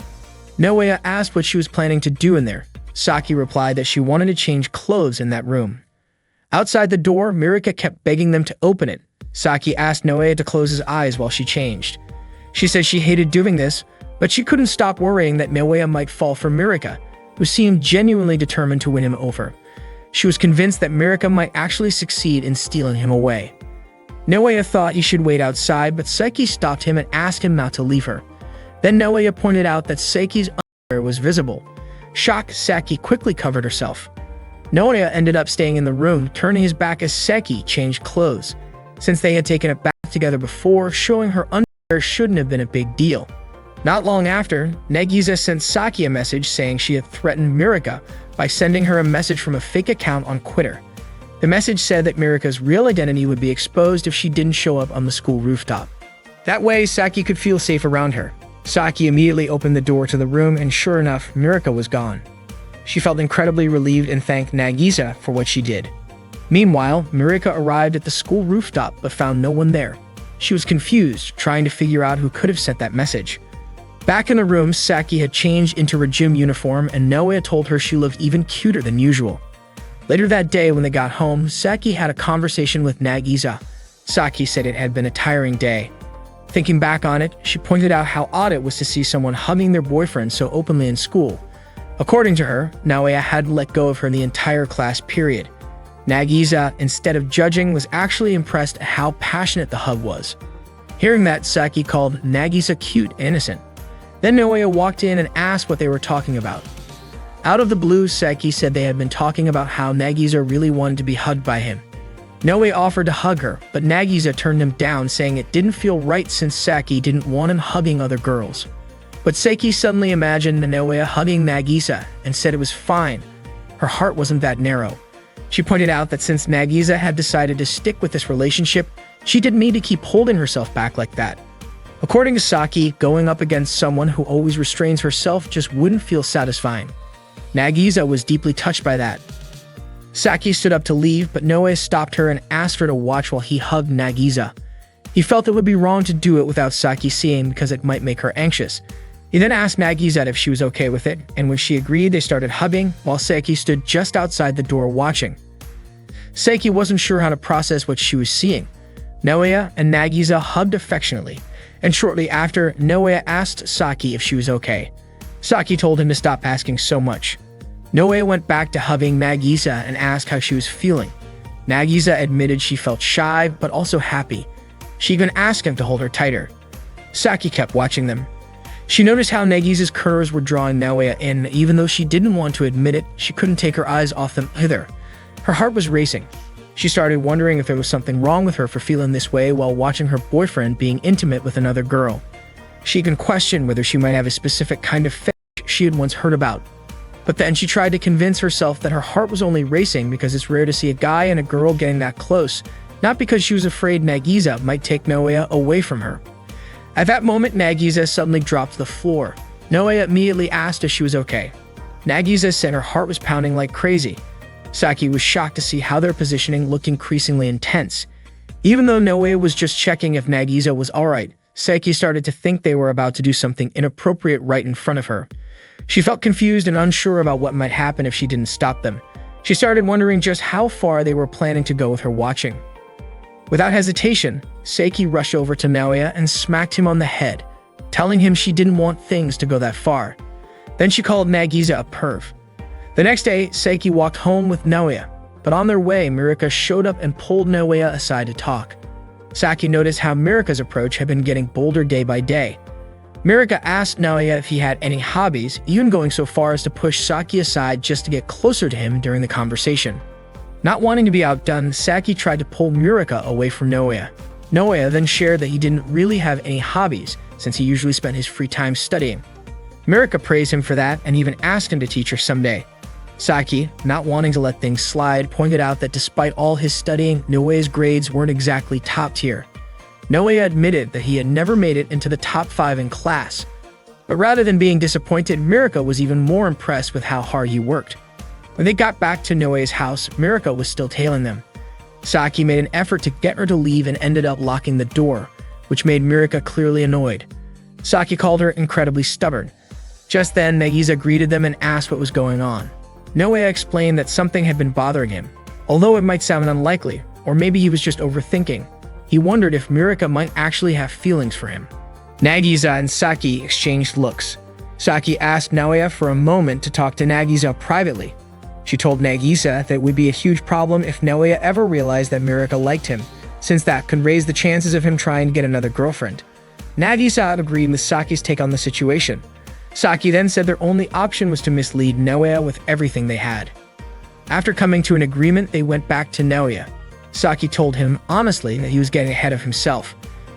Naoya asked what she was planning to do in there. Saki replied that she wanted to change clothes in that room. Outside the door, Mirika kept begging them to open it. Saki asked Naoya to close his eyes while she changed. She said she hated doing this, but she couldn't stop worrying that Naoya might fall for Mirika, who seemed genuinely determined to win him over. She was convinced that Mirika might actually succeed in stealing him away. Naoya thought he should wait outside, but Saki stopped him and asked him not to leave her. Then Naoya pointed out that Saki's underwear was visible. Shocked, Saki quickly covered herself. Naoya ended up staying in the room, turning his back as Saki changed clothes, since they had taken a bath together before. Showing her underwear shouldn't have been a big deal. Not long after, Nagisa sent Saki a message saying she had threatened Mirika by sending her a message from a fake account on Twitter. The message said that Mirika's real identity would be exposed if she didn't show up on the school rooftop. That way, Saki could feel safe around her. Saki immediately opened the door to the room, and sure enough, Mirika was gone. She felt incredibly relieved and thanked Nagisa for what she did. Meanwhile, Mirika arrived at the school rooftop but found no one there. She was confused, trying to figure out who could have sent that message. Back in the room, Saki had changed into her gym uniform, and Naoya told her she looked even cuter than usual. Later that day, when they got home, Saki had a conversation with Nagisa. Saki said it had been a tiring day. Thinking back on it, she pointed out how odd it was to see someone hugging their boyfriend so openly in school. According to her, Naoya hadn't let go of her the entire class period. Nagisa, instead of judging, was actually impressed at how passionate the hug was. Hearing that, Saki called Nagisa cute and innocent. Then Naoya walked in and asked what they were talking about. Out of the blue, Saki said they had been talking about how Nagisa really wanted to be hugged by him. Naoya offered to hug her, but Nagisa turned him down, saying it didn't feel right since Saki didn't want him hugging other girls. But Saki suddenly imagined Naoya hugging Nagisa and said it was fine. Her heart wasn't that narrow. She pointed out that since Nagisa had decided to stick with this relationship, she didn't need to keep holding herself back like that. According to Saki, going up against someone who always restrains herself just wouldn't feel satisfying. Nagisa was deeply touched by that. Saki stood up to leave, but Naoya stopped her and asked her to watch while he hugged Nagisa. He felt it would be wrong to do it without Saki seeing because it might make her anxious. He then asked Nagisa if she was okay with it, and when she agreed, they started hugging while Saki stood just outside the door watching. Saki wasn't sure how to process what she was seeing. Naoya and Nagisa hugged affectionately, and shortly after, Naoya asked Saki if she was okay. Saki told him to stop asking so much. Naoya went back to hugging Nagisa and asked how she was feeling. Nagisa admitted she felt shy but also happy. She even asked him to hold her tighter. Saki kept watching them. She noticed how Nagisa's curves were drawing Naoya in. Even though she didn't want to admit it, she couldn't take her eyes off them either. Her heart was racing. She started wondering if there was something wrong with her for feeling this way while watching her boyfriend being intimate with another girl. She even questioned whether she might have a specific kind of fetish she had once heard about. But then she tried to convince herself that her heart was only racing because it's rare to see a guy and a girl getting that close, not because she was afraid Nagisa might take Naoya away from her. At that moment, Nagisa suddenly dropped to the floor. Naoya immediately asked if she was okay. Nagisa said her heart was pounding like crazy. Saki was shocked to see how their positioning looked increasingly intense. Even though Naoya was just checking if Nagisa was alright, Saki started to think they were about to do something inappropriate right in front of her. She felt confused and unsure about what might happen if she didn't stop them. She started wondering just how far they were planning to go with her watching. Without hesitation, Saki rushed over to Naoya and smacked him on the head, telling him she didn't want things to go that far. Then she called Nagisa a perv. The next day, Saki walked home with Naoya, but on their way, Mirika showed up and pulled Naoya aside to talk. Saki noticed how Mirika's approach had been getting bolder day by day. Mirika asked Naoya if he had any hobbies, even going so far as to push Saki aside just to get closer to him during the conversation. Not wanting to be outdone, Saki tried to pull Mirika away from Naoya. Naoya then shared that he didn't really have any hobbies, since he usually spent his free time studying. Mirika praised him for that and even asked him to teach her someday. Saki, not wanting to let things slide, pointed out that despite all his studying, Naoya's grades weren't exactly top tier. Naoya admitted that he had never made it into the top 5 in class. But rather than being disappointed, Mirika was even more impressed with how hard he worked. When they got back to Naoya's house, Mirika was still tailing them. Saki made an effort to get her to leave and ended up locking the door, which made Mirika clearly annoyed. Saki called her incredibly stubborn. Just then, Nagisa greeted them and asked what was going on. Naoya explained that something had been bothering him. Although it might sound unlikely, or maybe he was just overthinking, he wondered if Mirika might actually have feelings for him. Nagisa and Saki exchanged looks. Saki asked Naoya for a moment to talk to Nagisa privately. She told Nagisa that it would be a huge problem if Naoya ever realized that Mirika liked him, since that could raise the chances of him trying to get another girlfriend. Nagisa agreed with Saki's take on the situation. Saki then said their only option was to mislead Naoya with everything they had. After coming to an agreement, they went back to Naoya. Saki told him honestly that he was getting ahead of himself.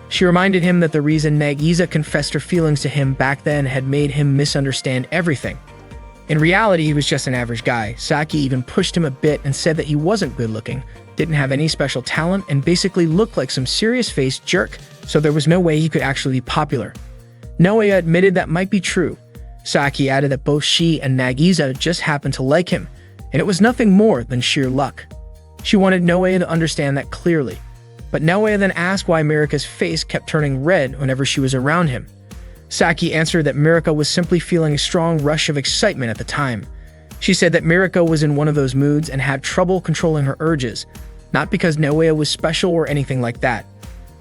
She reminded him that the reason Nagisa confessed her feelings to him back then had made him misunderstand everything. In reality, he was just an average guy. Saki even pushed him a bit and said that he wasn't good looking, didn't have any special talent, and basically looked like some serious-faced jerk, so there was no way he could actually be popular. Naoya admitted that might be true. Saki added that both she and Nagisa just happened to like him, and it was nothing more than sheer luck. She wanted Naoya to understand that clearly, but Naoya then asked why Mirika's face kept turning red whenever she was around him. Saki answered that Mirika was simply feeling a strong rush of excitement at the time. She said that Mirika was in one of those moods and had trouble controlling her urges, not because Naoya was special or anything like that.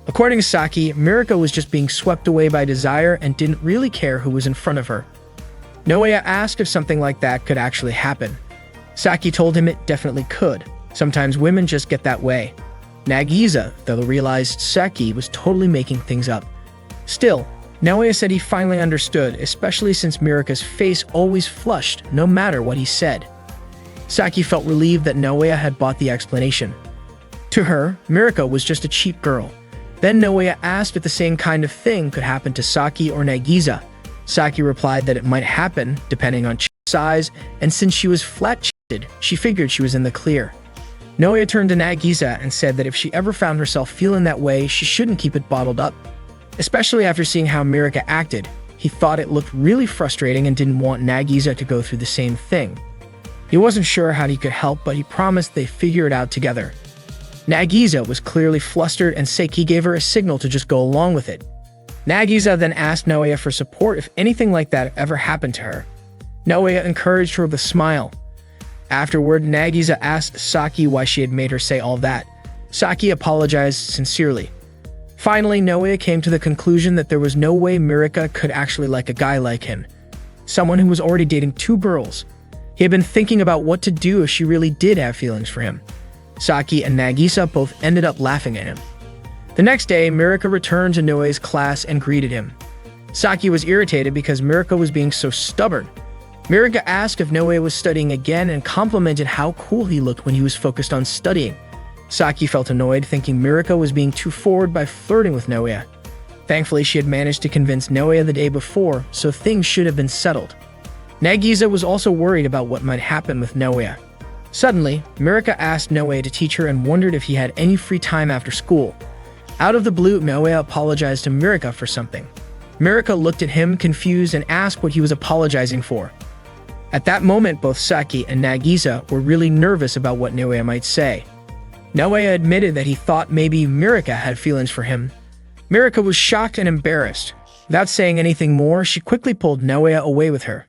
According to Saki, Mirika was just being swept away by desire and didn't really care who was in front of her. Naoya asked if something like that could actually happen. Saki told him it definitely could. Sometimes women just get that way. Nagisa, though, realized Saki was totally making things up. Still, Naoya said he finally understood, especially since Mirika's face always flushed no matter what he said. Saki felt relieved that Naoya had bought the explanation. To her, Mirika was just a cheap girl. Then Naoya asked if the same kind of thing could happen to Saki or Nagisa. Saki replied that it might happen, depending on size, and since she was flat-chested, she figured she was in the clear. Naoya turned to Nagisa and said that if she ever found herself feeling that way, she shouldn't keep it bottled up. Especially after seeing how Mirika acted, he thought it looked really frustrating and didn't want Nagisa to go through the same thing. He wasn't sure how he could help, but he promised they'd figure it out together. Nagisa was clearly flustered and Saki gave her a signal to just go along with it. Nagisa then asked Naoya for support if anything like that ever happened to her. Naoya encouraged her with a smile. Afterward, Nagisa asked Saki why she had made her say all that. Saki apologized sincerely. Finally, Naoya came to the conclusion that there was no way Mirika could actually like a guy like him, someone who was already dating two girls. He had been thinking about what to do if she really did have feelings for him. Saki and Nagisa both ended up laughing at him. The next day, Mirika returned to Naoya's class and greeted him. Saki was irritated because Mirika was being so stubborn. Mirika asked if Naoya was studying again and complimented how cool he looked when he was focused on studying. Saki felt annoyed, thinking Mirika was being too forward by flirting with Naoya. Thankfully, she had managed to convince Naoya the day before, so things should have been settled. Nagisa was also worried about what might happen with Naoya. Suddenly, Mirika asked Naoya to teach her and wondered if he had any free time after school. Out of the blue, Naoya apologized to Mirika for something. Mirika looked at him confused and asked what he was apologizing for. At that moment, both Saki and Nagisa were really nervous about what Naoya might say. Naoya admitted that he thought maybe Mirika had feelings for him. Mirika was shocked and embarrassed. Without saying anything more, she quickly pulled Naoya away with her.